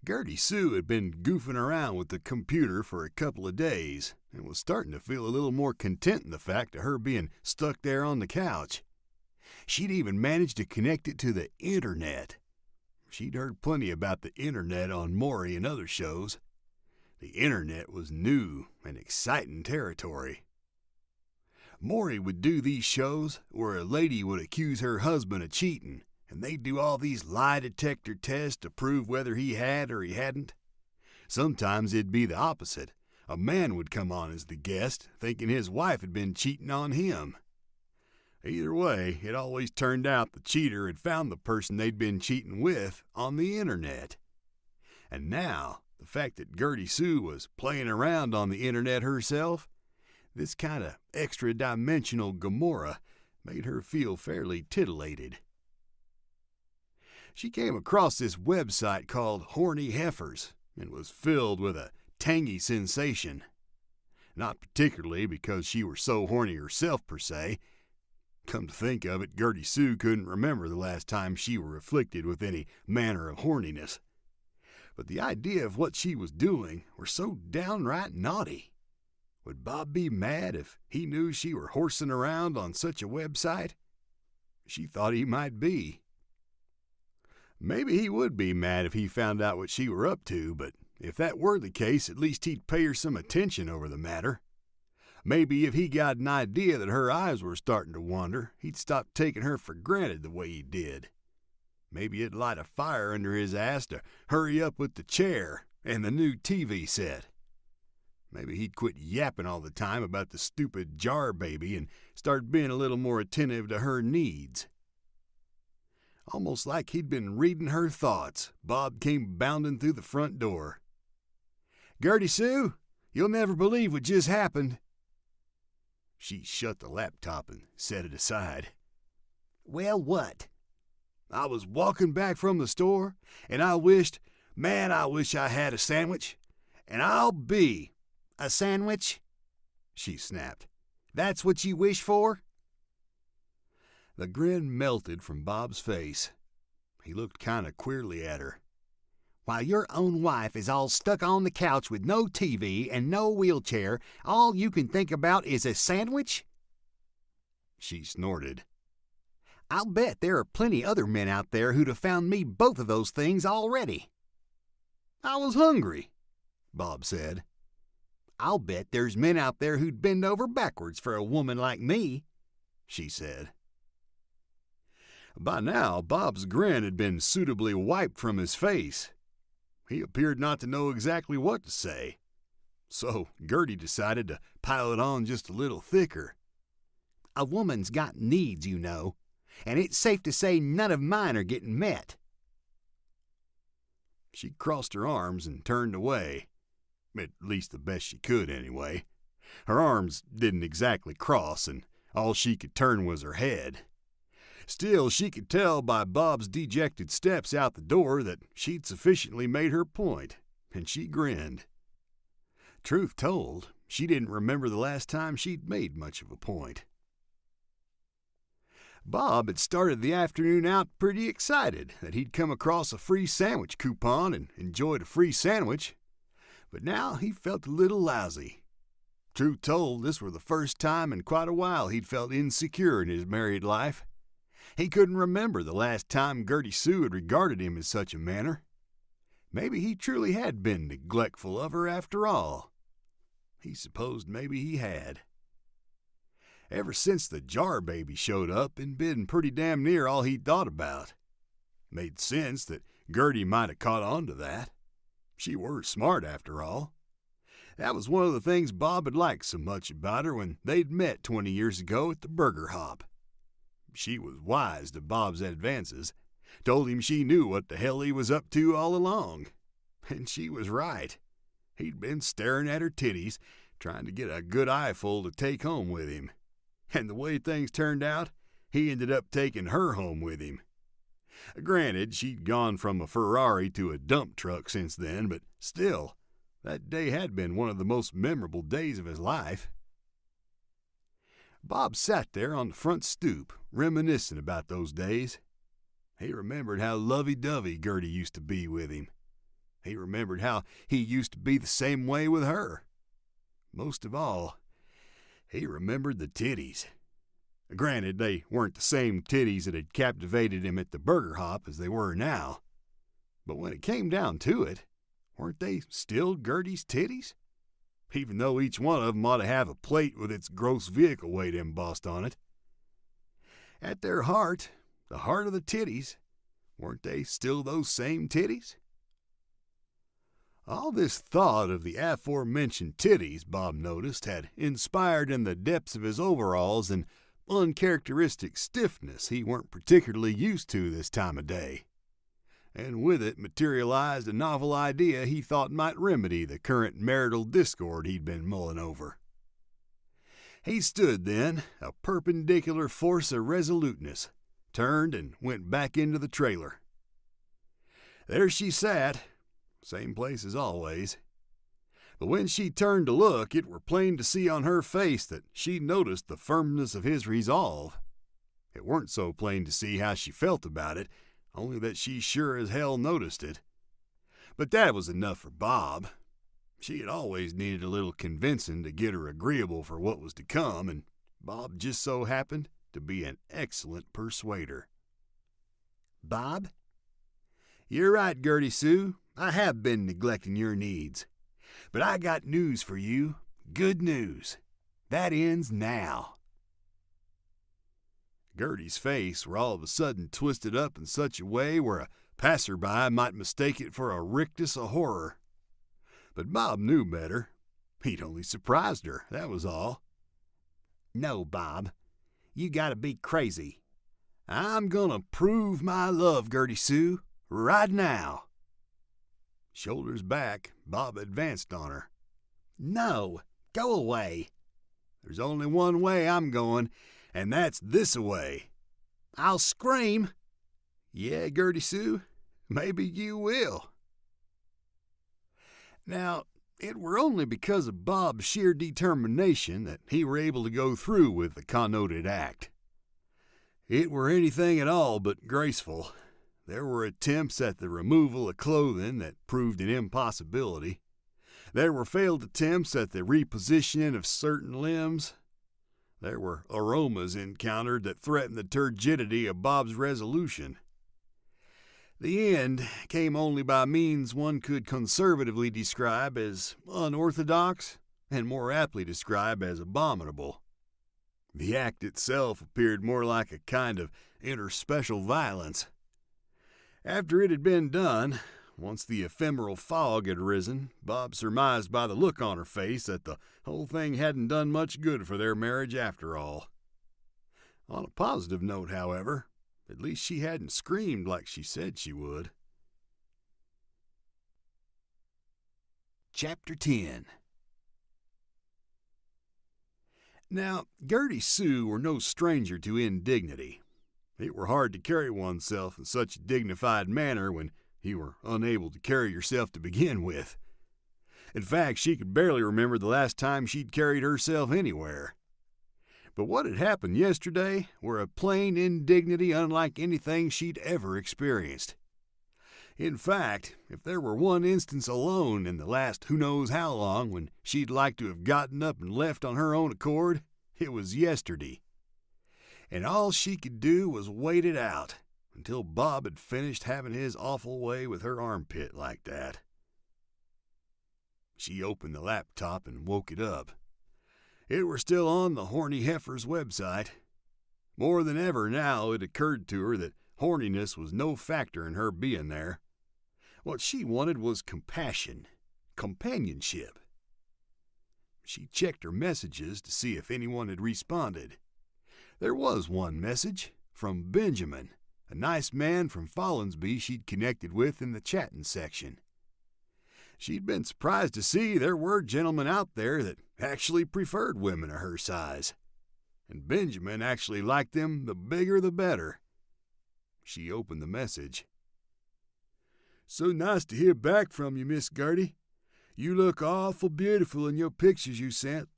Gertie Sue had been goofing around with the computer for a couple of days and was starting to feel a little more content in the fact of her being stuck there on the couch. She'd even managed to connect it to the internet. She'd heard plenty about the internet on Maury and other shows. The internet was new and exciting territory. Maury would do these shows where a lady would accuse her husband of cheating, and they'd do all these lie detector tests to prove whether he had or he hadn't. Sometimes it'd be the opposite. A man would come on as the guest, thinking his wife had been cheating on him. Either way, it always turned out the cheater had found the person they'd been cheating with on the internet. And now, the fact that Gertie Sue was playing around on the internet herself, this kind of extra-dimensional Gomorrah, made her feel fairly titillated. She came across this website called Horny Heifers and was filled with a tangy sensation. Not particularly because she were so horny herself per se. Come to think of it, Gertie Sue couldn't remember the last time she were afflicted with any manner of horniness. But the idea of what she was doing were so downright naughty. Would Bob be mad if he knew she were horsing around on such a website? She thought he might be. Maybe he would be mad if he found out what she were up to, but if that were the case, at least he'd pay her some attention over the matter. Maybe if he got an idea that her eyes were starting to wander, he'd stop taking her for granted the way he did. Maybe it'd light a fire under his ass to hurry up with the chair and the new TV set. Maybe he'd quit yapping all the time about the stupid jar baby and start being a little more attentive to her needs. Almost like he'd been reading her thoughts, Bob came bounding through the front door. "Gertie Sue, you'll never believe what just happened." She shut the laptop and set it aside. "Well, what?" "I was walking back from the store, and I wish I had a sandwich. And I'll be..." "A sandwich?" she snapped. "That's what you wish for?" The grin melted from Bob's face. He looked kind of queerly at her. "While your own wife is all stuck on the couch with no TV and no wheelchair, all you can think about is a sandwich?" She snorted. "I'll bet there are plenty other men out there who'd have found me both of those things already." "I was hungry," Bob said. "I'll bet there's men out there who'd bend over backwards for a woman like me," she said. By now, Bob's grin had been suitably wiped from his face. He appeared not to know exactly what to say. So Gertie decided to pile it on just a little thicker. "A woman's got needs, you know, and it's safe to say none of mine are getting met." She crossed her arms and turned away. At least the best she could, anyway. Her arms didn't exactly cross, and all she could turn was her head. Still, she could tell by Bob's dejected steps out the door that she'd sufficiently made her point, and she grinned. Truth told, she didn't remember the last time she'd made much of a point. Bob had started the afternoon out pretty excited that he'd come across a free sandwich coupon and enjoyed a free sandwich, but now he felt a little lousy. Truth told, this was the first time in quite a while he'd felt insecure in his married life. He couldn't remember the last time Gertie Sue had regarded him in such a manner. Maybe he truly had been neglectful of her after all. He supposed maybe he had. Ever since the jar baby showed up, it'd been pretty damn near all he'd thought about. Made sense that Gertie might have caught on to that. She were smart after all. That was one of the things Bob had liked so much about her when they'd met 20 years ago at the Burger Hop. She was wise to Bob's advances, told him she knew what the hell he was up to all along. And she was right. He'd been staring at her titties, trying to get a good eyeful to take home with him. And the way things turned out, he ended up taking her home with him. Granted, she'd gone from a Ferrari to a dump truck since then, but still, that day had been one of the most memorable days of his life. Bob sat there on the front stoop, reminiscing about those days. He remembered how lovey-dovey Gertie used to be with him. He remembered how he used to be the same way with her. Most of all, he remembered the titties. Granted, they weren't the same titties that had captivated him at the Burger Hop as they were now. But when it came down to it, weren't they still Gertie's titties? Even though each one of them ought to have a plate with its gross vehicle weight embossed on it. At their heart, the heart of the titties, weren't they still those same titties? All this thought of the aforementioned titties, Bob noticed, had inspired in the depths of his overalls an uncharacteristic stiffness he weren't particularly used to this time of day. And with it materialized a novel idea he thought might remedy the current marital discord he'd been mulling over. He stood then, a perpendicular force of resoluteness, turned and went back into the trailer. There she sat, same place as always. But when she turned to look, it were plain to see on her face that she noticed the firmness of his resolve. It weren't so plain to see how she felt about it, only that she sure as hell noticed it. But that was enough for Bob. She had always needed a little convincing to get her agreeable for what was to come, and Bob just so happened to be an excellent persuader. Bob? You're right, Gertie Sue. I have been neglecting your needs. But I got news for you. Good news. That ends now. Gertie's face were all of a sudden twisted up in such a way where a passerby might mistake it for a rictus of horror. But Bob knew better. He'd only surprised her, that was all. No, Bob. You gotta be crazy. I'm gonna prove my love, Gertie Sue, right now. Shoulders back, Bob advanced on her. No, go away. There's only one way I'm going, and that's this-a-way. I'll scream. Yeah, Gertie Sue, maybe you will. Now, it were only because of Bob's sheer determination that he were able to go through with the connoted act. It were anything at all but graceful. There were attempts at the removal of clothing that proved an impossibility. There were failed attempts at the repositioning of certain limbs. There were aromas encountered that threatened the turgidity of Bob's resolution. The end came only by means one could conservatively describe as unorthodox and more aptly describe as abominable. The act itself appeared more like a kind of interspecial violence. After it had been done, once the ephemeral fog had risen, Bob surmised by the look on her face that the whole thing hadn't done much good for their marriage after all. On a positive note, however, at least she hadn't screamed like she said she would. Chapter 10. Now, Gertie Sue were no stranger to indignity. It were hard to carry oneself in such a dignified manner when you were unable to carry yourself to begin with. In fact, she could barely remember the last time she'd carried herself anywhere. But what had happened yesterday were a plain indignity unlike anything she'd ever experienced. In fact, if there were one instance alone in the last who knows how long when she'd like to have gotten up and left on her own accord, it was yesterday. And all she could do was wait it out until Bob had finished having his awful way with her armpit like that. She opened the laptop and woke it up. It were still on the Horny Heifer's website. More than ever now it occurred to her that horniness was no factor in her being there. What she wanted was compassion, companionship. She checked her messages to see if anyone had responded. There was one message from Benjamin, a nice man from Follinsby she'd connected with in the chatting section. She'd been surprised to see there were gentlemen out there that actually preferred women of her size. And Benjamin actually liked them the bigger the better. She opened the message. "So nice to hear back from you, Miss Gertie. You look awful beautiful in your pictures you sent.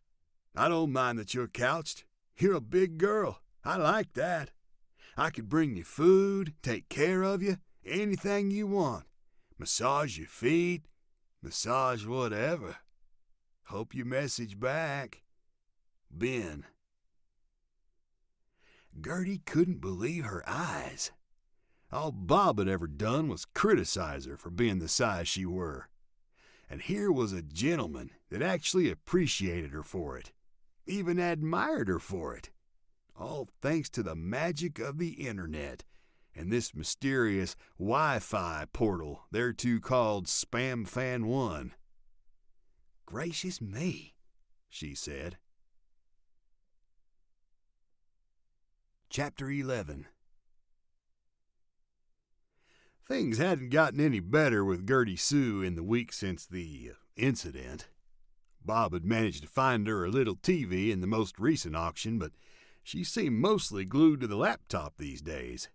I don't mind that you're couched. You're a big girl. I like that. I could bring you food, take care of you, anything you want. Massage your feet, massage whatever. Hope you message back. Ben." Gertie couldn't believe her eyes. All Bob had ever done was criticize her for being the size she were. And here was a gentleman that actually appreciated her for it, even admired her for it. All thanks to the magic of the internet and this mysterious Wi-Fi portal thereto called Spam Fan 1. "Gracious me," she said. Chapter 11. Things hadn't gotten any better with Gertie Sue in the week since the incident. Bob had managed to find her a little TV in the most recent auction, but she seemed mostly glued to the laptop these days.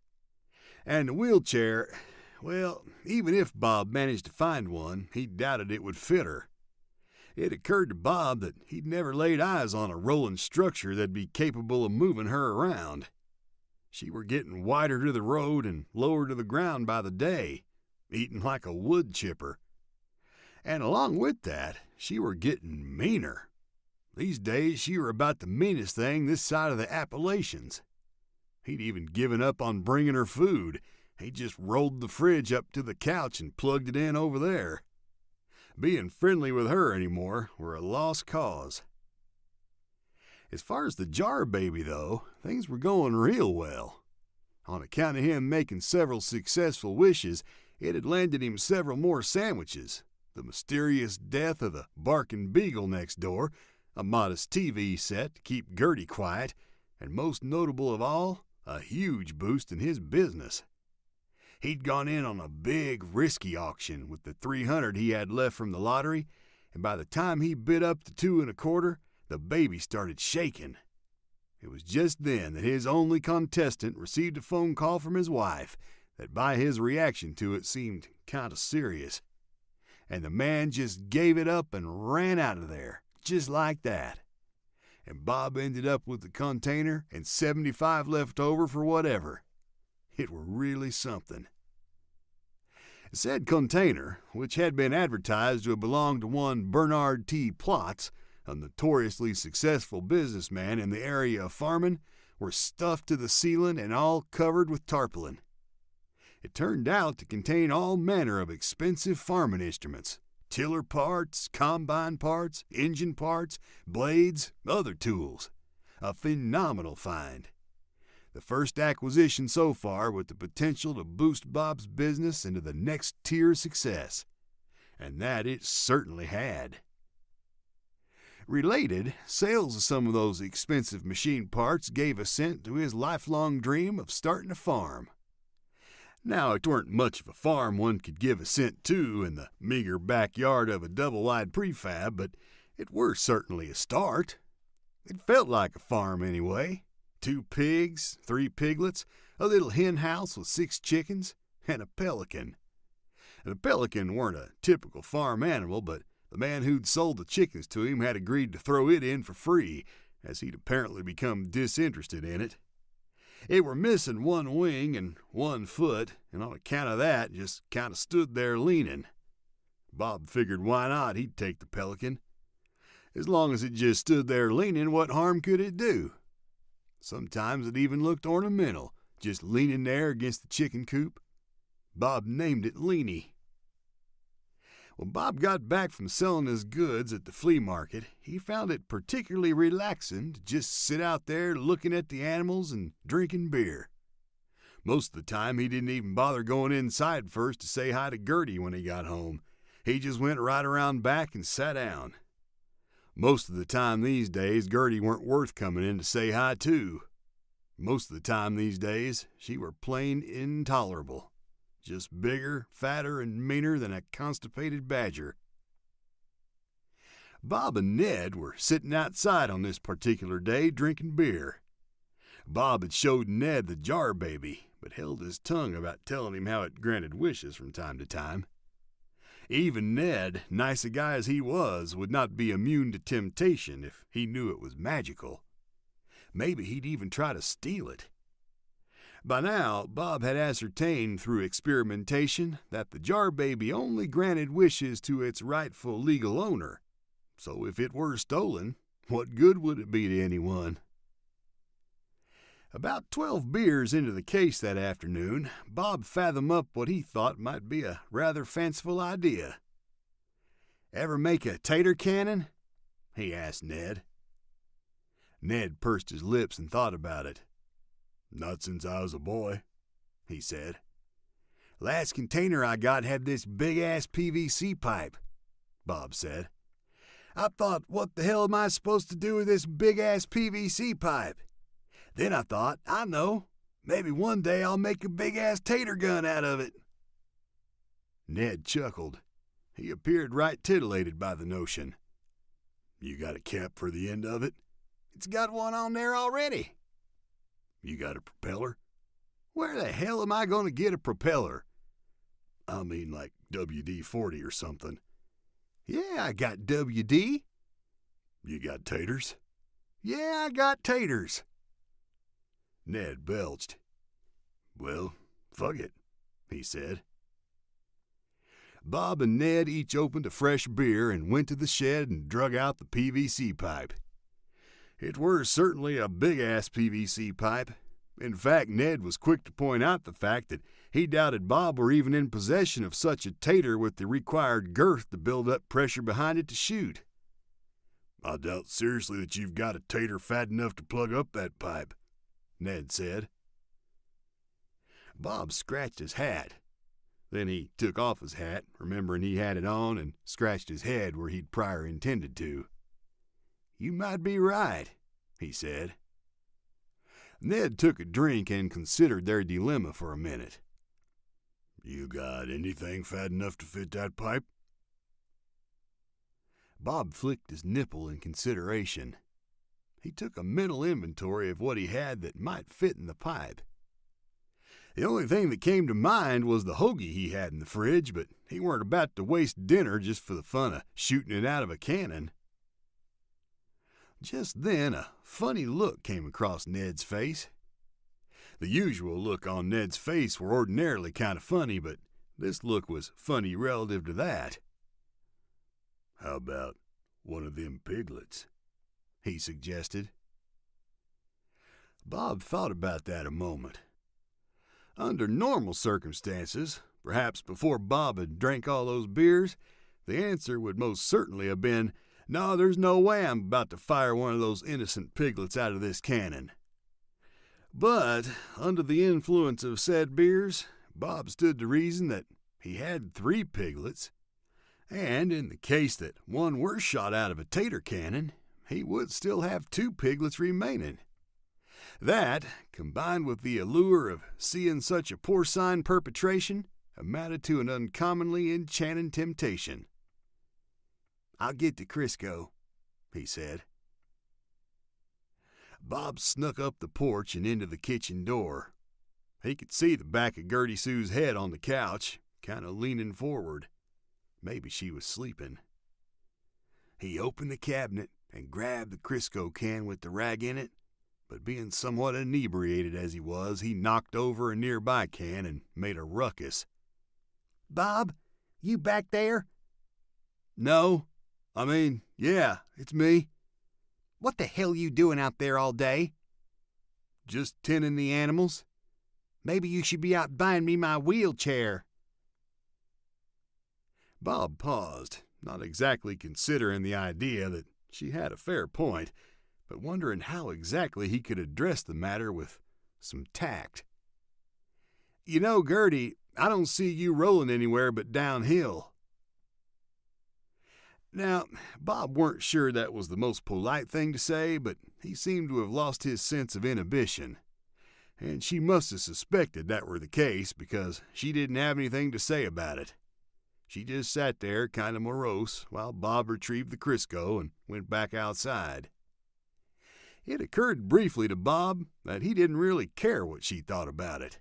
And the wheelchair, well, even if Bob managed to find one, he doubted it would fit her. It occurred to Bob that he'd never laid eyes on a rolling structure that'd be capable of moving her around. She were getting wider to the road and lower to the ground by the day, eating like a wood chipper. And along with that, she were getting meaner. These days she were about the meanest thing this side of the Appalachians. He'd even given up on bringing her food. He just rolled the fridge up to the couch and plugged it in over there. Being friendly with her anymore were a lost cause. As far as the jar baby, though, things were going real well. On account of him making several successful wishes, it had landed him several more sandwiches, the mysterious death of the barking beagle next door, a modest TV set to keep Gertie quiet, and most notable of all, a huge boost in his business. He'd gone in on a big, risky auction with the $300 he had left from the lottery, and by the time he bid up to $2 1/4, the baby started shaking. It was just then that his only contestant received a phone call from his wife that by his reaction to it seemed kind of serious. And the man just gave it up and ran out of there, just like that. And Bob ended up with the container and $75 left over for whatever. It were really something. Said container, which had been advertised to have belonged to one Bernard T. Plotz, a notoriously successful businessman in the area of farming, were stuffed to the ceiling and all covered with tarpaulin. It turned out to contain all manner of expensive farming instruments, tiller parts, combine parts, engine parts, blades, other tools. A phenomenal find. The first acquisition so far with the potential to boost Bob's business into the next tier of success. And that it certainly had. Related, sales of some of those expensive machine parts gave assent to his lifelong dream of starting a farm. Now, it weren't much of a farm one could give assent to in the meager backyard of a double-wide prefab, but it were certainly a start. It felt like a farm anyway. 2 pigs, 3 piglets, a little hen house with 6 chickens, and a pelican. And the pelican weren't a typical farm animal, but the man who'd sold the chickens to him had agreed to throw it in for free, as he'd apparently become disinterested in it. It were missing 1 wing and 1 foot, and on account of that, just kind of stood there leaning. Bob figured why not, he'd take the pelican. As long as it just stood there leaning, what harm could it do? Sometimes it even looked ornamental, just leaning there against the chicken coop. Bob named it Leany. When Bob got back from selling his goods at the flea market, he found it particularly relaxing to just sit out there looking at the animals and drinking beer. Most of the time, he didn't even bother going inside first to say hi to Gertie when he got home. He just went right around back and sat down. Most of the time these days, Gertie weren't worth coming in to say hi to. Most of the time these days, she were plain intolerable. Just bigger, fatter, and meaner than a constipated badger. Bob and Ned were sitting outside on this particular day drinking beer. Bob had showed Ned the jar baby, but held his tongue about telling him how it granted wishes from time to time. Even Ned, nice a guy as he was, would not be immune to temptation if he knew it was magical. Maybe he'd even try to steal it. By now, Bob had ascertained through experimentation that the jar baby only granted wishes to its rightful legal owner. So if it were stolen, what good would it be to anyone? About 12 beers into the case that afternoon, Bob fathomed up what he thought might be a rather fanciful idea. "Ever make a tater cannon?" he asked Ned. Ned pursed his lips and thought about it. "Not since I was a boy," he said. "Last container I got had this big-ass PVC pipe," Bob said. "I thought, what the hell am I supposed to do with this big-ass PVC pipe? Then I thought, I know, maybe one day I'll make a big-ass tater gun out of it." Ned chuckled. He appeared right titillated by the notion. "You got a cap for the end of it?" "It's got one on there already." "You got a propeller?" "Where the hell am I going to get a propeller?" "I mean like WD-40 or something." "Yeah, I got WD." "You got taters?" "Yeah, I got taters." Ned belched. "Well, fuck it," he said. Bob and Ned each opened a fresh beer and went to the shed and drug out the PVC pipe. It were certainly a big-ass PVC pipe. In fact, Ned was quick to point out the fact that he doubted Bob were even in possession of such a tater with the required girth to build up pressure behind it to shoot. "I doubt seriously that you've got a tater fat enough to plug up that pipe," Ned said. Bob scratched his hat. Then he took off his hat, remembering he had it on, and scratched his head where he'd prior intended to. "You might be right," he said. Ned took a drink and considered their dilemma for a minute. "You got anything fat enough to fit that pipe?" Bob flicked his nipple in consideration. He took a mental inventory of what he had that might fit in the pipe. The only thing that came to mind was the hoagie he had in the fridge, but he weren't about to waste dinner just for the fun of shooting it out of a cannon. Just then, a funny look came across Ned's face. The usual look on Ned's face were ordinarily kind of funny, but this look was funny relative to that. "How about one of them piglets?" he suggested. Bob thought about that a moment. Under normal circumstances, perhaps before Bob had drank all those beers, the answer would most certainly have been, "No, there's no way I'm about to fire one of those innocent piglets out of this cannon." But, under the influence of said beers, Bob stood to reason that he had 3 piglets, and in the case that one were shot out of a tater cannon, he would still have 2 piglets remaining. That, combined with the allure of seeing such a porcine perpetration, amounted to an uncommonly enchanting temptation. "I'll get to Crisco," he said. Bob snuck up the porch and into the kitchen door. He could see the back of Gertie Sue's head on the couch, kind of leaning forward. Maybe she was sleeping. He opened the cabinet and grabbed the Crisco can with the rag in it, but being somewhat inebriated as he was, he knocked over a nearby can and made a ruckus. "Bob, you back there?" "No. Yeah, it's me." "What the hell you doing out there all day?" "Just tending the animals." "Maybe you should be out buying me my wheelchair." Bob paused, not exactly considering the idea that she had a fair point, but wondering how exactly he could address the matter with some tact. "You know, Gertie, I don't see you rolling anywhere but downhill." Now, Bob weren't sure that was the most polite thing to say, but he seemed to have lost his sense of inhibition. And she must have suspected that were the case because she didn't have anything to say about it. She just sat there kind of morose while Bob retrieved the Crisco and went back outside. It occurred briefly to Bob that he didn't really care what she thought about it.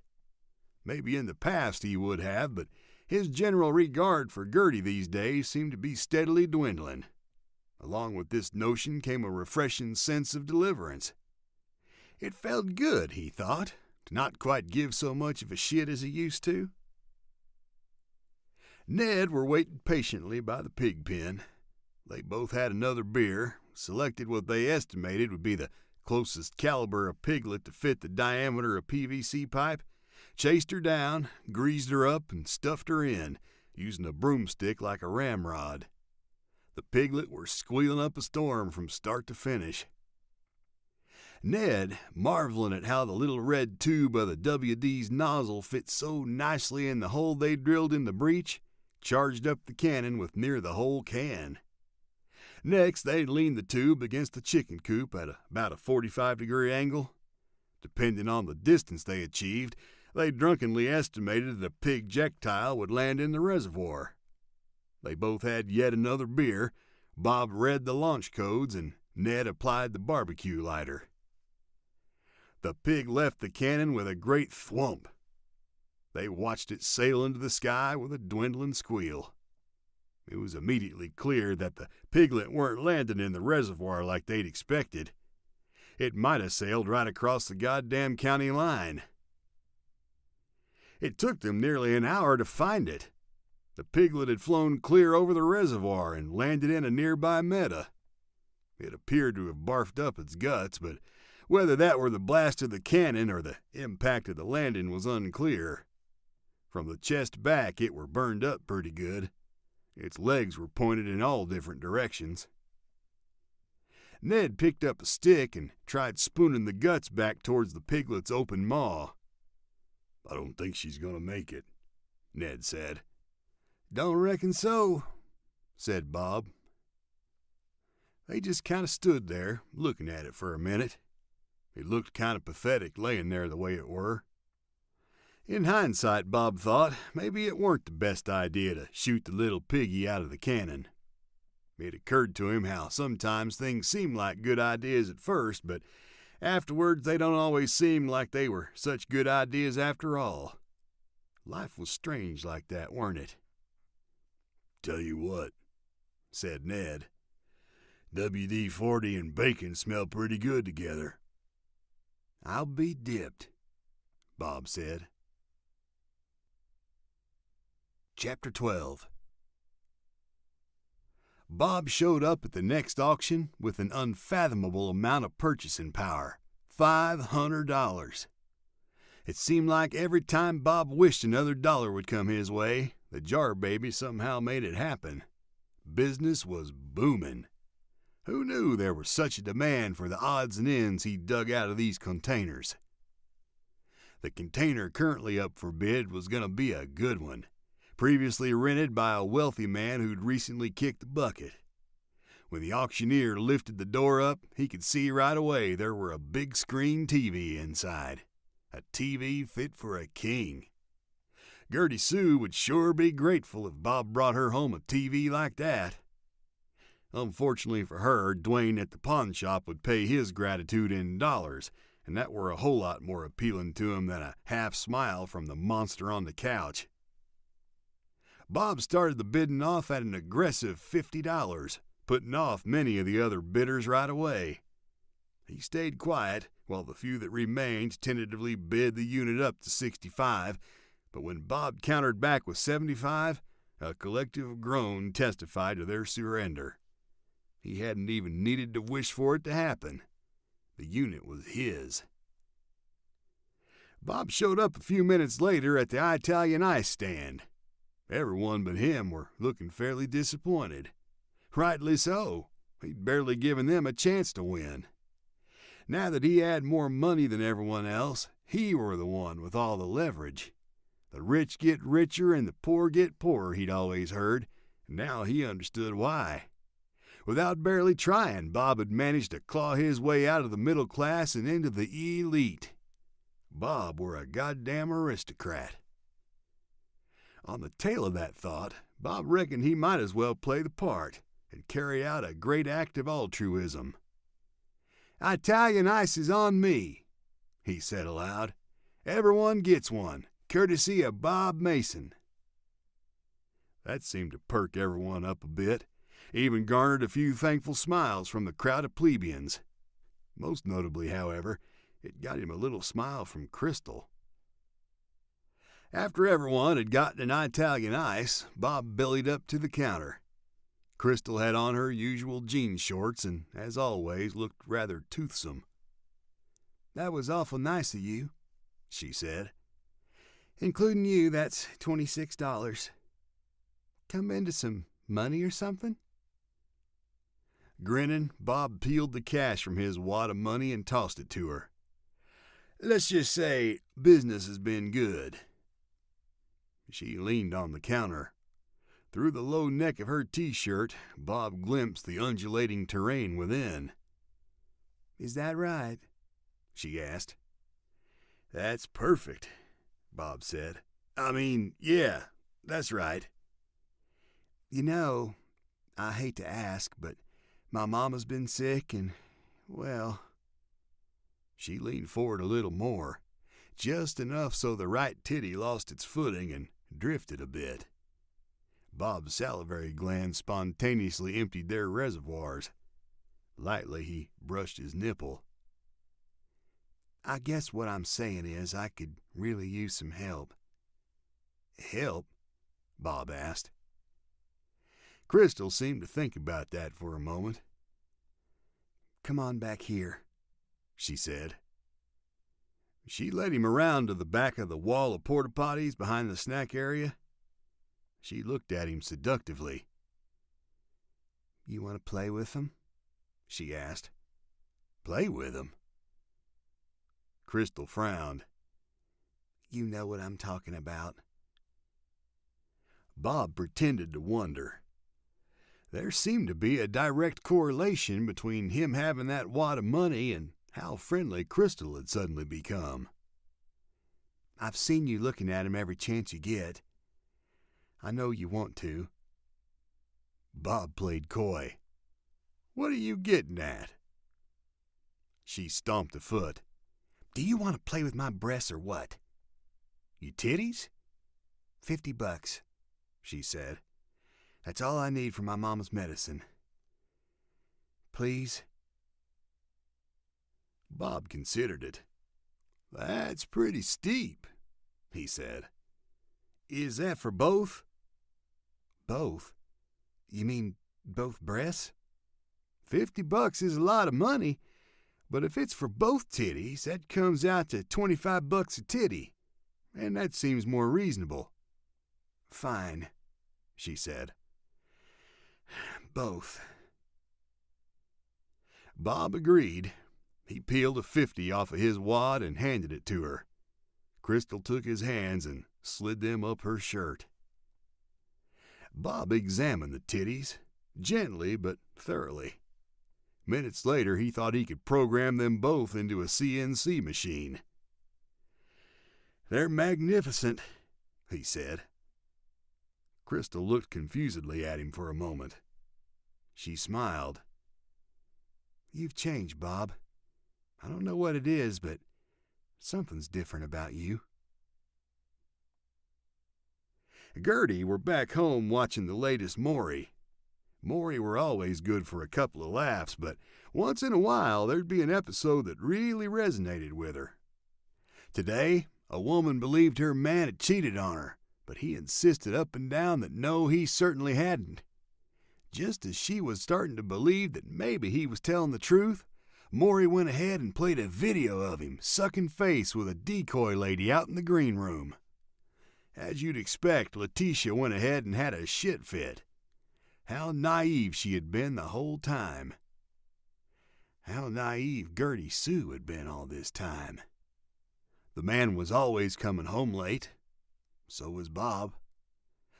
Maybe in the past he would have, but his general regard for Gertie these days seemed to be steadily dwindling. Along with this notion came a refreshing sense of deliverance. It felt good, he thought, to not quite give so much of a shit as he used to. Ned were waiting patiently by the pig pen. They both had another beer, selected what they estimated would be the closest caliber of piglet to fit the diameter of PVC pipe, chased her down, greased her up, and stuffed her in, using a broomstick like a ramrod. The piglet were squealing up a storm from start to finish. Ned, marveling at how the little red tube of the WD's nozzle fit so nicely in the hole they drilled in the breech, charged up the cannon with near the whole can. Next, they leaned the tube against the chicken coop at about a 45-degree angle. Depending on the distance they achieved, they drunkenly estimated that a pig projectile would land in the reservoir. They both had yet another beer. Bob read the launch codes, and Ned applied the barbecue lighter. The pig left the cannon with a great thwump. They watched it sail into the sky with a dwindling squeal. It was immediately clear that the piglet weren't landing in the reservoir like they'd expected. It might have sailed right across the goddamn county line. It took them nearly an hour to find it. The piglet had flown clear over the reservoir and landed in a nearby meadow. It appeared to have barfed up its guts, but whether that were the blast of the cannon or the impact of the landing was unclear. From the chest back, it were burned up pretty good. Its legs were pointed in all different directions. Ned picked up a stick and tried spooning the guts back towards the piglet's open maw. "I don't think she's going to make it," Ned said. "Don't reckon so," said Bob. They just kind of stood there, looking at it for a minute. It looked kind of pathetic laying there the way it were. In hindsight, Bob thought, maybe it weren't the best idea to shoot the little piggy out of the cannon. It occurred to him how sometimes things seem like good ideas at first, but afterwards they don't always seem like they were such good ideas after all. Life was strange like that, weren't it? "Tell you what," said Ned. "WD-40 and bacon smell pretty good together." "I'll be dipped," Bob said. Chapter 12. Bob showed up at the next auction with an unfathomable amount of purchasing power, $500. It seemed like every time Bob wished another dollar would come his way, the jar baby somehow made it happen. Business was booming. Who knew there was such a demand for the odds and ends he dug out of these containers? The container currently up for bid was going to be a good one, previously rented by a wealthy man who'd recently kicked the bucket. When the auctioneer lifted the door up, he could see right away there were a big screen TV inside. A TV fit for a king. Gertie Sue would sure be grateful if Bob brought her home a TV like that. Unfortunately for her, Dwayne at the pawn shop would pay his gratitude in dollars, and that were a whole lot more appealing to him than a half smile from the monster on the couch. Bob started the bidding off at an aggressive $50, putting off many of the other bidders right away. He stayed quiet while the few that remained tentatively bid the unit up to $65, but when Bob countered back with $75, a collective groan testified to their surrender. He hadn't even needed to wish for it to happen. The unit was his. Bob showed up a few minutes later at the Italian ice stand. Everyone but him were looking fairly disappointed. Rightly so. He'd barely given them a chance to win. Now that he had more money than everyone else, he were the one with all the leverage. The rich get richer and the poor get poorer, he'd always heard, and now he understood why. Without barely trying, Bob had managed to claw his way out of the middle class and into the elite. Bob were a goddamn aristocrat. On the tail of that thought, Bob reckoned he might as well play the part and carry out a great act of altruism. "Italian ice is on me," he said aloud. "Everyone gets one, courtesy of Bob Mason." That seemed to perk everyone up a bit, even garnered a few thankful smiles from the crowd of plebeians. Most notably, however, it got him a little smile from Crystal. After everyone had gotten an Italian ice, Bob bellied up to the counter. Crystal had on her usual jean shorts and, as always, looked rather toothsome. "That was awful nice of you," she said. "Including you, that's $26. Come into some money or something?" Grinning, Bob peeled the cash from his wad of money and tossed it to her. "Let's just say business has been good." She leaned on the counter. Through the low neck of her T-shirt, Bob glimpsed the undulating terrain within. "Is that right?" she asked. "That's perfect," Bob said. Yeah, that's right." "You know, I hate to ask, but my mama's been sick and, well..." She leaned forward a little more, just enough so the right titty lost its footing and drifted a bit. Bob's salivary glands spontaneously emptied their reservoirs. Lightly, he brushed his nipple. "I guess what I'm saying is I could really use some help." "Help?" Bob asked. Crystal seemed to think about that for a moment. "Come on back here," she said. She led him around to the back of the wall of porta-potties behind the snack area. She looked at him seductively. "You want to play with them?" she asked. "Play with them?" Crystal frowned. "You know what I'm talking about." Bob pretended to wonder. There seemed to be a direct correlation between him having that wad of money and how friendly Crystal had suddenly become. "I've seen you looking at him every chance you get. I know you want to." Bob played coy. "What are you getting at?" She stomped a foot. "Do you want to play with my breasts or what?" "You titties?" $50, she said. "That's all I need for my mama's medicine. Please?" Bob considered it. "That's pretty steep," he said. "Is that for both?" "Both? You mean both breasts?" $50 is a lot of money, but if it's for both titties, that comes out to $25 a titty, and that seems more reasonable." "Fine," she said. "Both." Bob agreed. He peeled a 50 off of his wad and handed it to her. Crystal took his hands and slid them up her shirt. Bob examined the titties, gently but thoroughly. Minutes later, he thought he could program them both into a CNC machine. "They're magnificent," he said. Crystal looked confusedly at him for a moment. She smiled. "You've changed, Bob. I don't know what it is, but something's different about you." Gertie were back home watching the latest Maury. Maury were always good for a couple of laughs, but once in a while there'd be an episode that really resonated with her. Today, a woman believed her man had cheated on her, but he insisted up and down that no, he certainly hadn't. Just as she was starting to believe that maybe he was telling the truth, Maury went ahead and played a video of him sucking face with a decoy lady out in the green room. As you'd expect, Letitia went ahead and had a shit fit. How naive she had been the whole time. How naive Gertie Sue had been all this time. The man was always coming home late. So was Bob.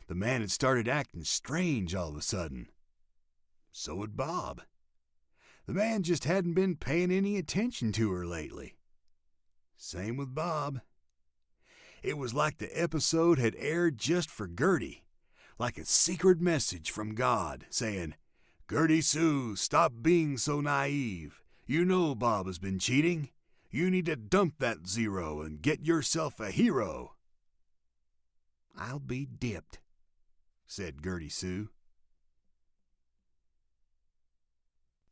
The man had started acting strange all of a sudden. So had Bob. The man just hadn't been paying any attention to her lately. Same with Bob. It was like the episode had aired just for Gertie, like a secret message from God saying, "Gertie Sue, stop being so naive. You know Bob has been cheating. You need to dump that zero and get yourself a hero." "I'll be dipped," said Gertie Sue.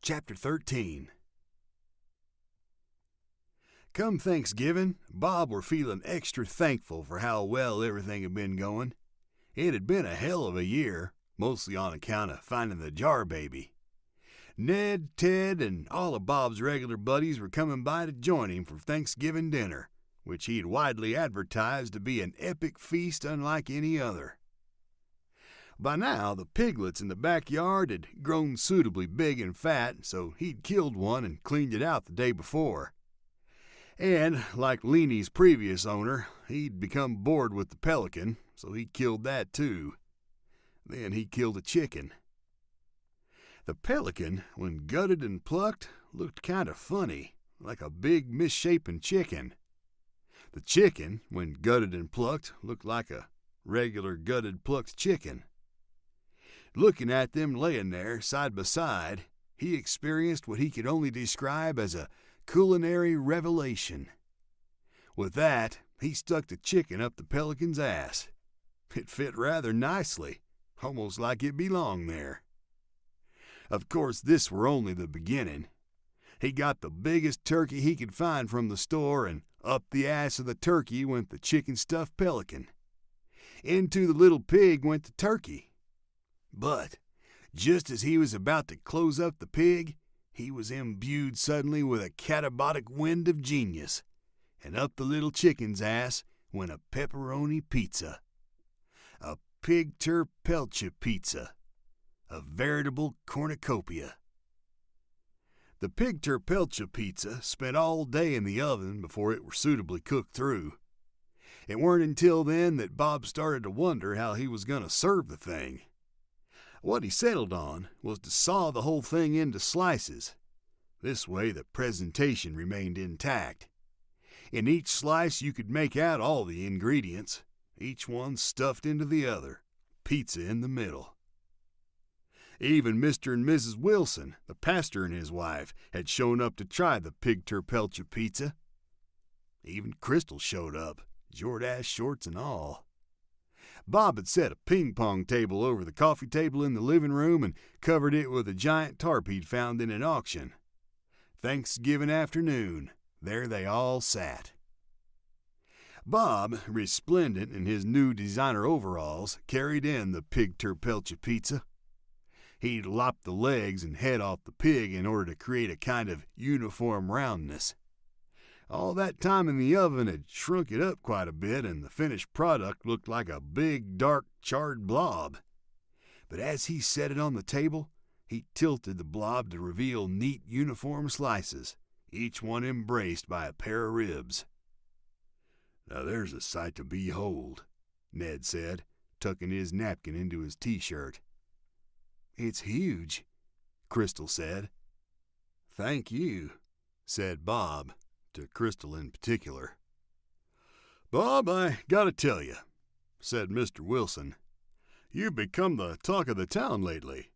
Chapter 13. Come Thanksgiving, Bob were feeling extra thankful for how well everything had been going. It had been a hell of a year, mostly on account of finding the jar baby. Ned, Ted, and all of Bob's regular buddies were coming by to join him for Thanksgiving dinner, which he had widely advertised to be an epic feast unlike any other. By now, the piglets in the backyard had grown suitably big and fat, so he'd killed one and cleaned it out the day before. And, like Leanie's previous owner, he'd become bored with the pelican, so he killed that too. Then he killed a chicken. The pelican, when gutted and plucked, looked kind of funny, like a big misshapen chicken. The chicken, when gutted and plucked, looked like a regular gutted plucked chicken. Looking at them laying there side by side, he experienced what he could only describe as a culinary revelation. With that, he stuck the chicken up the pelican's ass. It fit rather nicely, almost like it belonged there. Of course, this were only the beginning. He got the biggest turkey he could find from the store, and up the ass of the turkey went the chicken-stuffed pelican. Into the little pig went the turkey. But just as he was about to close up the pig, he was imbued suddenly with a catabolic wind of genius, and up the little chicken's ass went a pepperoni pizza. A pig terpelcha pizza. A veritable cornucopia. The pig terpelcha pizza spent all day in the oven before it were suitably cooked through. It weren't until then that Bob started to wonder how he was going to serve the thing. What he settled on was to saw the whole thing into slices. This way the presentation remained intact. In each slice you could make out all the ingredients, each one stuffed into the other, pizza in the middle. Even Mr. and Mrs. Wilson, the pastor and his wife, had shown up to try the pig terpelcha pizza. Even Crystal showed up, Jordache shorts and all. Bob had set a ping-pong table over the coffee table in the living room and covered it with a giant tarp he'd found in an auction. Thanksgiving afternoon, there they all sat. Bob, resplendent in his new designer overalls, carried in the pig terpelcha pizza. He'd lopped the legs and head off the pig in order to create a kind of uniform roundness. All that time in the oven had shrunk it up quite a bit, and the finished product looked like a big, dark, charred blob. But as he set it on the table, he tilted the blob to reveal neat, uniform slices, each one embraced by a pair of ribs. "Now there's a sight to behold," Ned said, tucking his napkin into his t-shirt. "It's huge," Crystal said. "Thank you," said Bob, to Crystal in particular. "Bob, I gotta tell you," said Mr. Wilson, "you've become the talk of the town lately.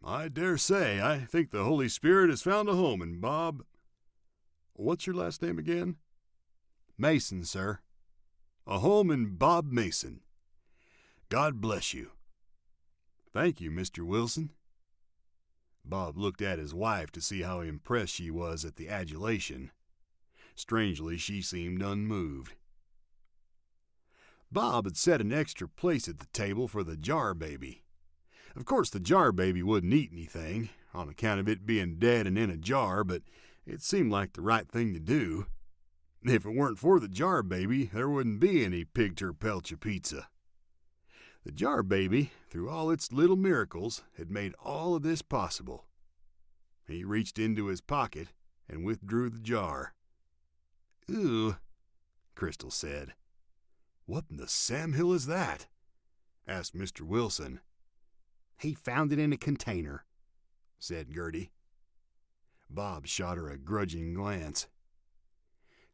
I dare say. I think the Holy Spirit has found a home in Bob. What's your last name again? Mason, sir. A home in Bob Mason. God bless you. Thank you, Mr. Wilson. Bob looked at his wife to see how impressed she was at the adulation. Strangely, she seemed unmoved. Bob had set an extra place at the table for the jar baby. Of course, the jar baby wouldn't eat anything, on account of it being dead and in a jar, but it seemed like the right thing to do. If it weren't for the jar baby, there wouldn't be any pig-tur-pelcha pizza. The jar baby, through all its little miracles, had made all of this possible. He reached into his pocket and withdrew the jar. "Ooh," Crystal said. "What in the Samhill is that?" asked Mr. Wilson. "He found it in a container," said Gertie. Bob shot her a grudging glance.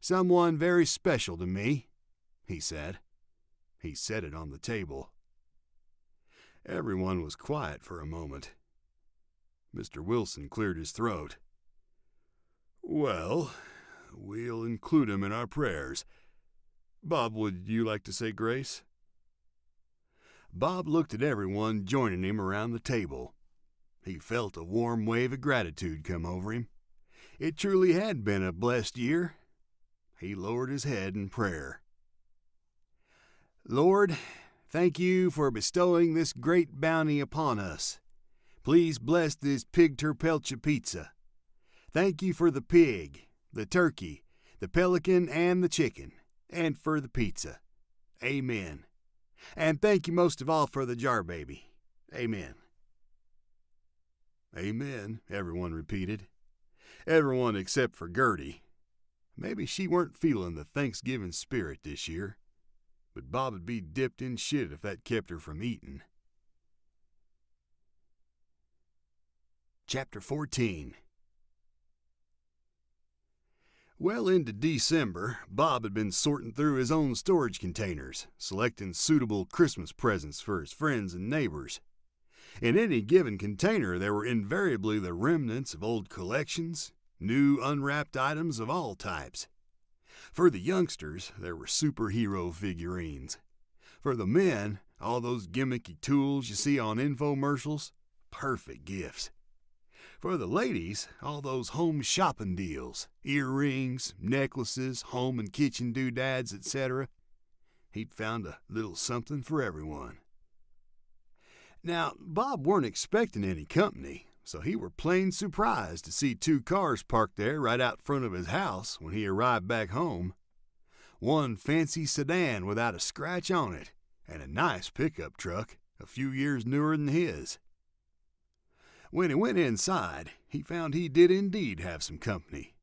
"Someone very special to me," he said. He set it on the table. Everyone was quiet for a moment. Mr. Wilson cleared his throat. "Well, we'll include him in our prayers. Bob, would you like to say grace?" Bob looked at everyone joining him around the table. He felt a warm wave of gratitude come over him. It truly had been a blessed year. He lowered his head in prayer. "Lord, thank you for bestowing this great bounty upon us. Please bless this pig-tur-pelcha pizza. Thank you for the pig, the turkey, the pelican, and the chicken, and for the pizza. Amen. And thank you most of all for the jar baby. Amen." "Amen," everyone repeated. Everyone except for Gertie. Maybe she weren't feeling the Thanksgiving spirit this year, but Bob would be dipped in shit if that kept her from eating. Chapter 14. Well into December, Bob had been sorting through his own storage containers, selecting suitable Christmas presents for his friends and neighbors. In any given container, there were invariably the remnants of old collections, new unwrapped items of all types. For the youngsters, there were superhero figurines. For the men, all those gimmicky tools you see on infomercials, perfect gifts. For the ladies, all those home shopping deals, earrings, necklaces, home and kitchen doodads, etc. He'd found a little something for everyone. Now, Bob weren't expecting any company, so he were plain surprised to see 2 cars parked there right out front of his house when he arrived back home. One fancy sedan without a scratch on it, and a nice pickup truck, a few years newer than his. When he went inside, he found he did indeed have some company.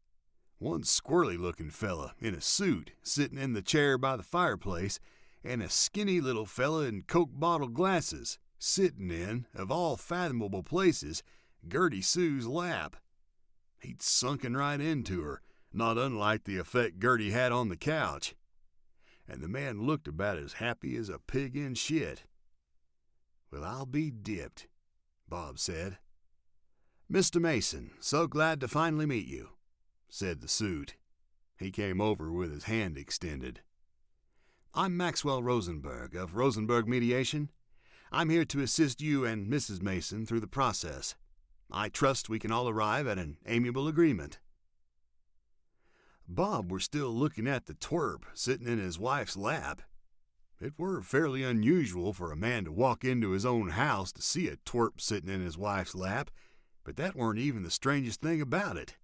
One squirrely-looking fella in a suit sitting in the chair by the fireplace, and a skinny little fella in Coke bottle glasses sitting in, of all fathomable places, Gertie Sue's lap. He'd sunken right into her, not unlike the effect Gertie had on the couch. And the man looked about as happy as a pig in shit. "Well, I'll be dipped," Bob said. "Mr. Mason, so glad to finally meet you," said the suit. He came over with his hand extended. "I'm Maxwell Rosenberg of Rosenberg Mediation. I'm here to assist you and Mrs. Mason through the process. I trust we can all arrive at an amiable agreement." Bob were still looking at the twerp sitting in his wife's lap. It were fairly unusual for a man to walk into his own house to see a twerp sitting in his wife's lap, but that weren't even the strangest thing about it.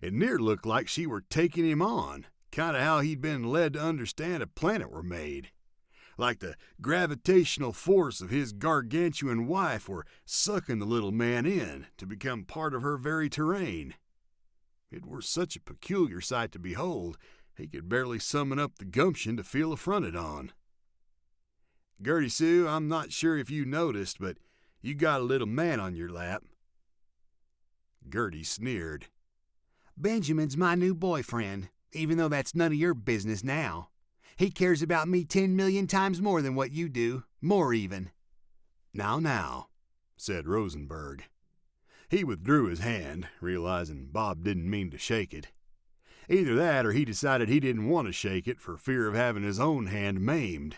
It near looked like she were taking him on, kind of how he'd been led to understand a planet were made. Like the gravitational force of his gargantuan wife were sucking the little man in to become part of her very terrain. It were such a peculiar sight to behold, he could barely summon up the gumption to feel affronted on. "Gertie Sue, I'm not sure if you noticed, but you got a little man on your lap." Gertie sneered. "Benjamin's my new boyfriend, even though that's none of your business now. He cares about me 10 million times more than what you do, more even." Now," said Rosenberg. He withdrew his hand, realizing Bob didn't mean to shake it. Either that or he decided he didn't want to shake it for fear of having his own hand maimed.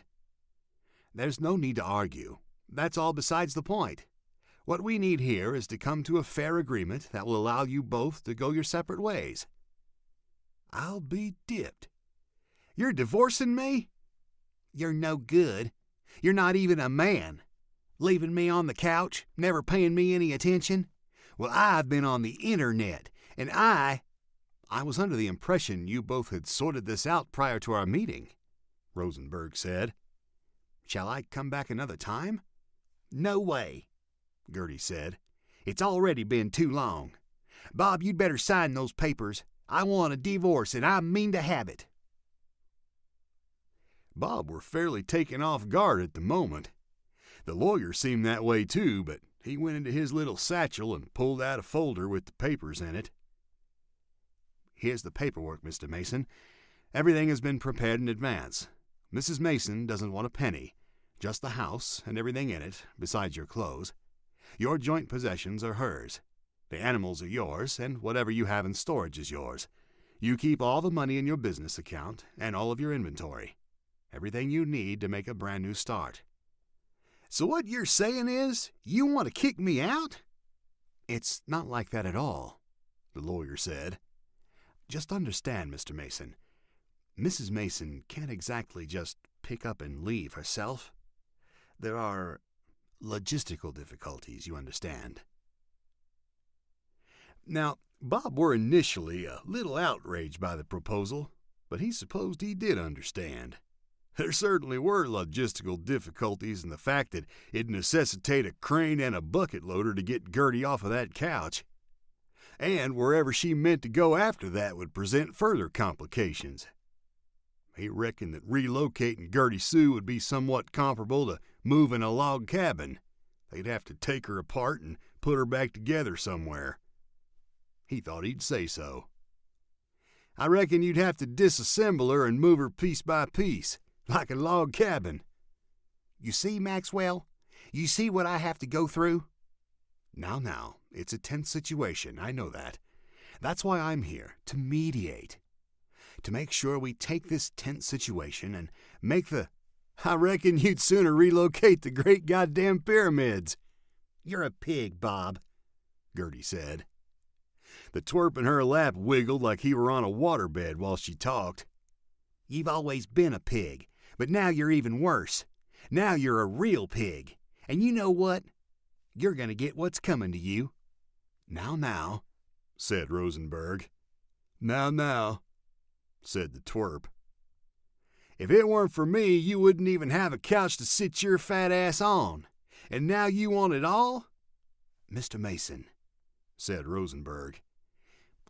There's no need to argue. That's all besides the point. What we need here is to come to a fair agreement that will allow you both to go your separate ways. I'll be dipped. You're divorcing me? You're no good. You're not even a man. Leaving me on the couch, never paying me any attention. Well, I've been on the internet, and I was under the impression you both had sorted this out prior to our meeting, Rosenberg said. Shall I come back another time? No way, Gertie said. It's already been too long. Bob, you'd better sign those papers. I want a divorce, and I mean to have it. Bob were fairly taken off guard at the moment. The lawyer seemed that way too, but he went into his little satchel and pulled out a folder with the papers in it. Here's the paperwork, Mr. Mason. Everything has been prepared in advance. Mrs. Mason doesn't want a penny, just the house and everything in it, besides your clothes. Your joint possessions are hers. The animals are yours, and whatever you have in storage is yours. You keep all the money in your business account and all of your inventory. Everything you need to make a brand new start. So what you're saying is, you want to kick me out? It's not like that at all, the lawyer said. Just understand, Mr. Mason. Mrs. Mason can't exactly just pick up and leave herself. There are logistical difficulties, you understand. Now, Bob were initially a little outraged by the proposal, but he supposed he did understand. There certainly were logistical difficulties in the fact that it'd necessitate a crane and a bucket loader to get Gertie off of that couch. And wherever she meant to go after that would present further complications. He reckoned that relocating Gertie Sue would be somewhat comparable to moving a log cabin. They'd have to take her apart and put her back together somewhere. He thought he'd say so. I reckon you'd have to disassemble her and move her piece by piece, like a log cabin. You see, Maxwell? You see what I have to go through? Now, it's a tense situation, I know that. That's why I'm here, to mediate. To make sure we take this tense situation and make the... I reckon you'd sooner relocate the great goddamn pyramids. You're a pig, Bob, Gertie said. The twerp in her lap wiggled like he were on a waterbed while she talked. You've always been a pig, but now you're even worse. Now you're a real pig. And you know what? You're going to get what's coming to you. Now, said Rosenberg. Now, said the twerp. If it weren't for me, you wouldn't even have a couch to sit your fat ass on. And now you want it all? Mr. Mason, said Rosenberg,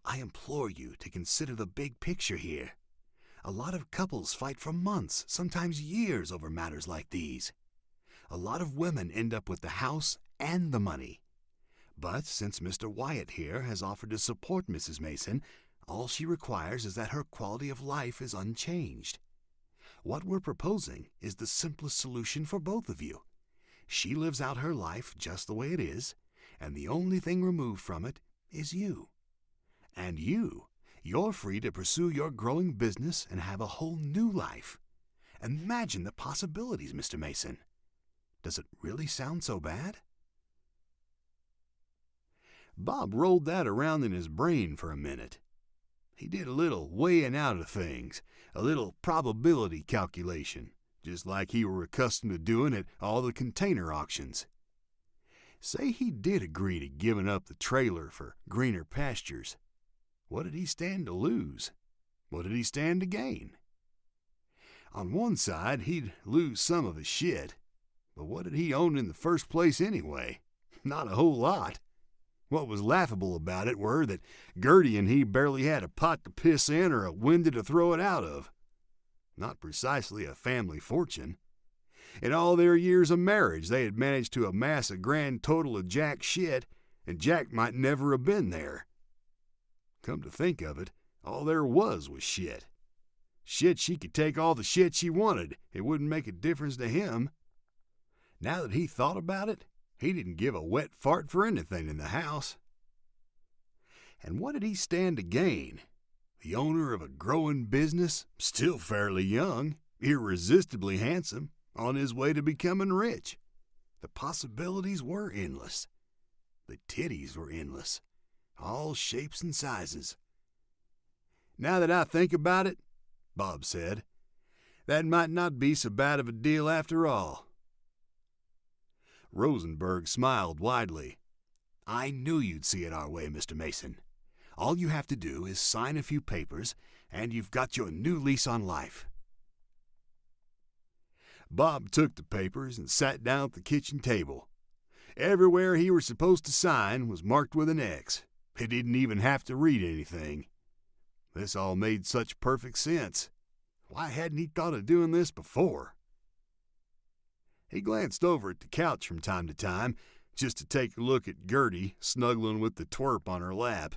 I implore you to consider the big picture here. A lot of couples fight for months, sometimes years, over matters like these. A lot of women end up with the house and the money. But since Mr. Wyatt here has offered to support Mrs. Mason, all she requires is that her quality of life is unchanged. What we're proposing is the simplest solution for both of you. She lives out her life just the way it is, and the only thing removed from it is you. And you're free to pursue your growing business and have a whole new life. Imagine the possibilities, Mr. Mason. Does it really sound so bad? Bob rolled that around in his brain for a minute. He did a little weighing out of things, a little probability calculation, just like he were accustomed to doing at all the container auctions. Say he did agree to giving up the trailer for greener pastures. What did he stand to lose? What did he stand to gain? On one side, he'd lose some of his shit, but what did he own in the first place anyway? Not a whole lot. What was laughable about it were that Gertie and he barely had a pot to piss in or a window to throw it out of. Not precisely a family fortune. In all their years of marriage, they had managed to amass a grand total of jack shit, and Jack might never have been there. Come to think of it, all there was shit. Shit she could take all the shit she wanted. It wouldn't make a difference to him. Now that he thought about it, he didn't give a wet fart for anything in the house. And what did he stand to gain? The owner of a growing business, still fairly young, irresistibly handsome, on his way to becoming rich. The possibilities were endless. The titties were endless, all shapes and sizes. "Now that I think about it," Bob said, "that might not be so bad of a deal after all." Rosenberg smiled widely. "I knew you'd see it our way, Mr. Mason. All you have to do is sign a few papers, and you've got your new lease on life." Bob took the papers and sat down at the kitchen table. Everywhere he was supposed to sign was marked with an X. He didn't even have to read anything. This all made such perfect sense. Why hadn't he thought of doing this before? He glanced over at the couch from time to time, just to take a look at Gertie snuggling with the twerp on her lap.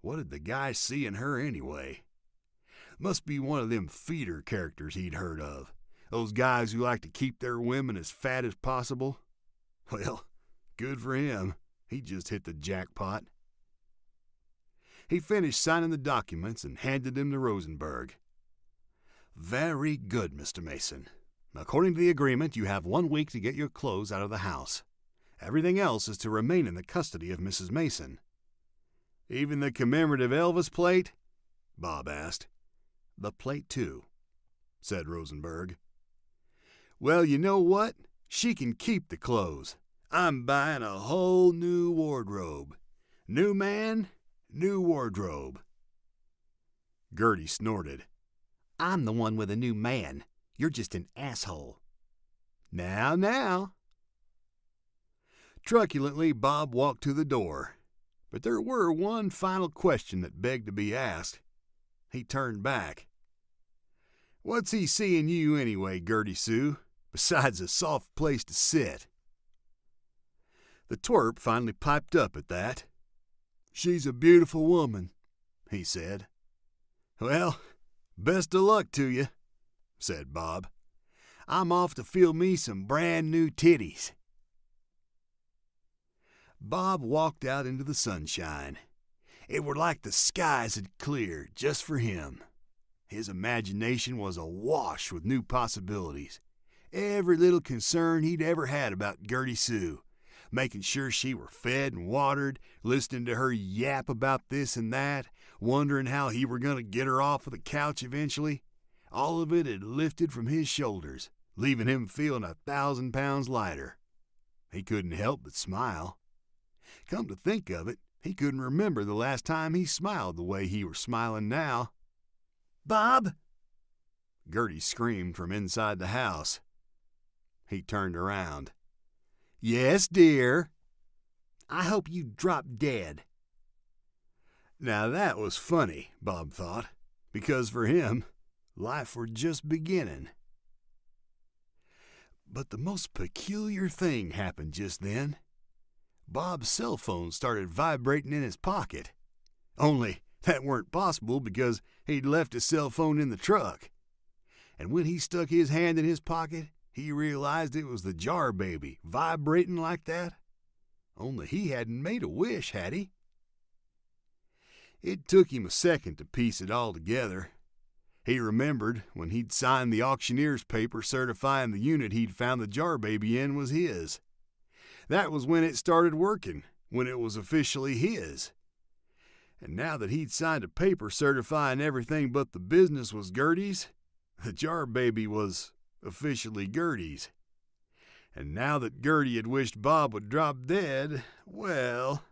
What did the guy see in her anyway? Must be one of them feeder characters he'd heard of. Those guys who like to keep their women as fat as possible. Well, good for him. He just hit the jackpot. He finished signing the documents and handed them to Rosenberg. "Very good, Mr. Mason. According to the agreement, you have 1 week to get your clothes out of the house. Everything else is to remain in the custody of Mrs. Mason." "Even the commemorative Elvis plate?" Bob asked. "The plate, too," said Rosenberg. "Well, you know what? She can keep the clothes. I'm buying a whole new wardrobe. New man, new wardrobe." Gertie snorted. "I'm the one with a new man. You're just an asshole." Now. Truculently, Bob walked to the door. But there were one final question that begged to be asked. He turned back. "What's he seeing you anyway, Gertie Sue, besides a soft place to sit?" The twerp finally piped up at that. "She's a beautiful woman," he said. "Well, best of luck to you," said Bob. "I'm off to feel me some brand new titties." Bob walked out into the sunshine. It were like the skies had cleared just for him. His imagination was awash with new possibilities. Every little concern he'd ever had about Gertie Sue, making sure she were fed and watered, listening to her yap about this and that, wondering how he were going to get her off of the couch eventually, all of it had lifted from his shoulders, leaving him feeling 1,000 pounds lighter. He couldn't help but smile. Come to think of it, he couldn't remember the last time he smiled the way he were smiling now. "Bob!" Gertie screamed from inside the house. He turned around. "Yes, dear." "I hope you drop dead." Now that was funny, Bob thought, because for him, life were just beginning. But the most peculiar thing happened just then. Bob's cell phone started vibrating in his pocket. Only that weren't possible because he'd left his cell phone in the truck. And when he stuck his hand in his pocket, he realized it was the jar baby vibrating like that. Only he hadn't made a wish, had he? It took him a second to piece it all together. He remembered when he'd signed the auctioneer's paper certifying the unit he'd found the jar baby in was his. That was when it started working, when it was officially his. And now that he'd signed a paper certifying everything but the business was Gertie's, the jar baby was officially Gertie's. And now that Gertie had wished Bob would drop dead, well...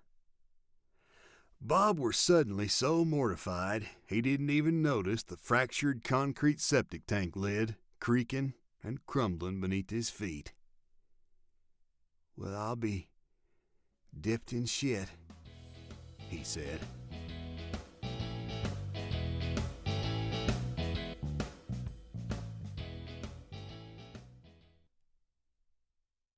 Bob were suddenly so mortified he didn't even notice the fractured concrete septic tank lid creaking and crumbling beneath his feet. "Well, I'll be dipped in shit," he said.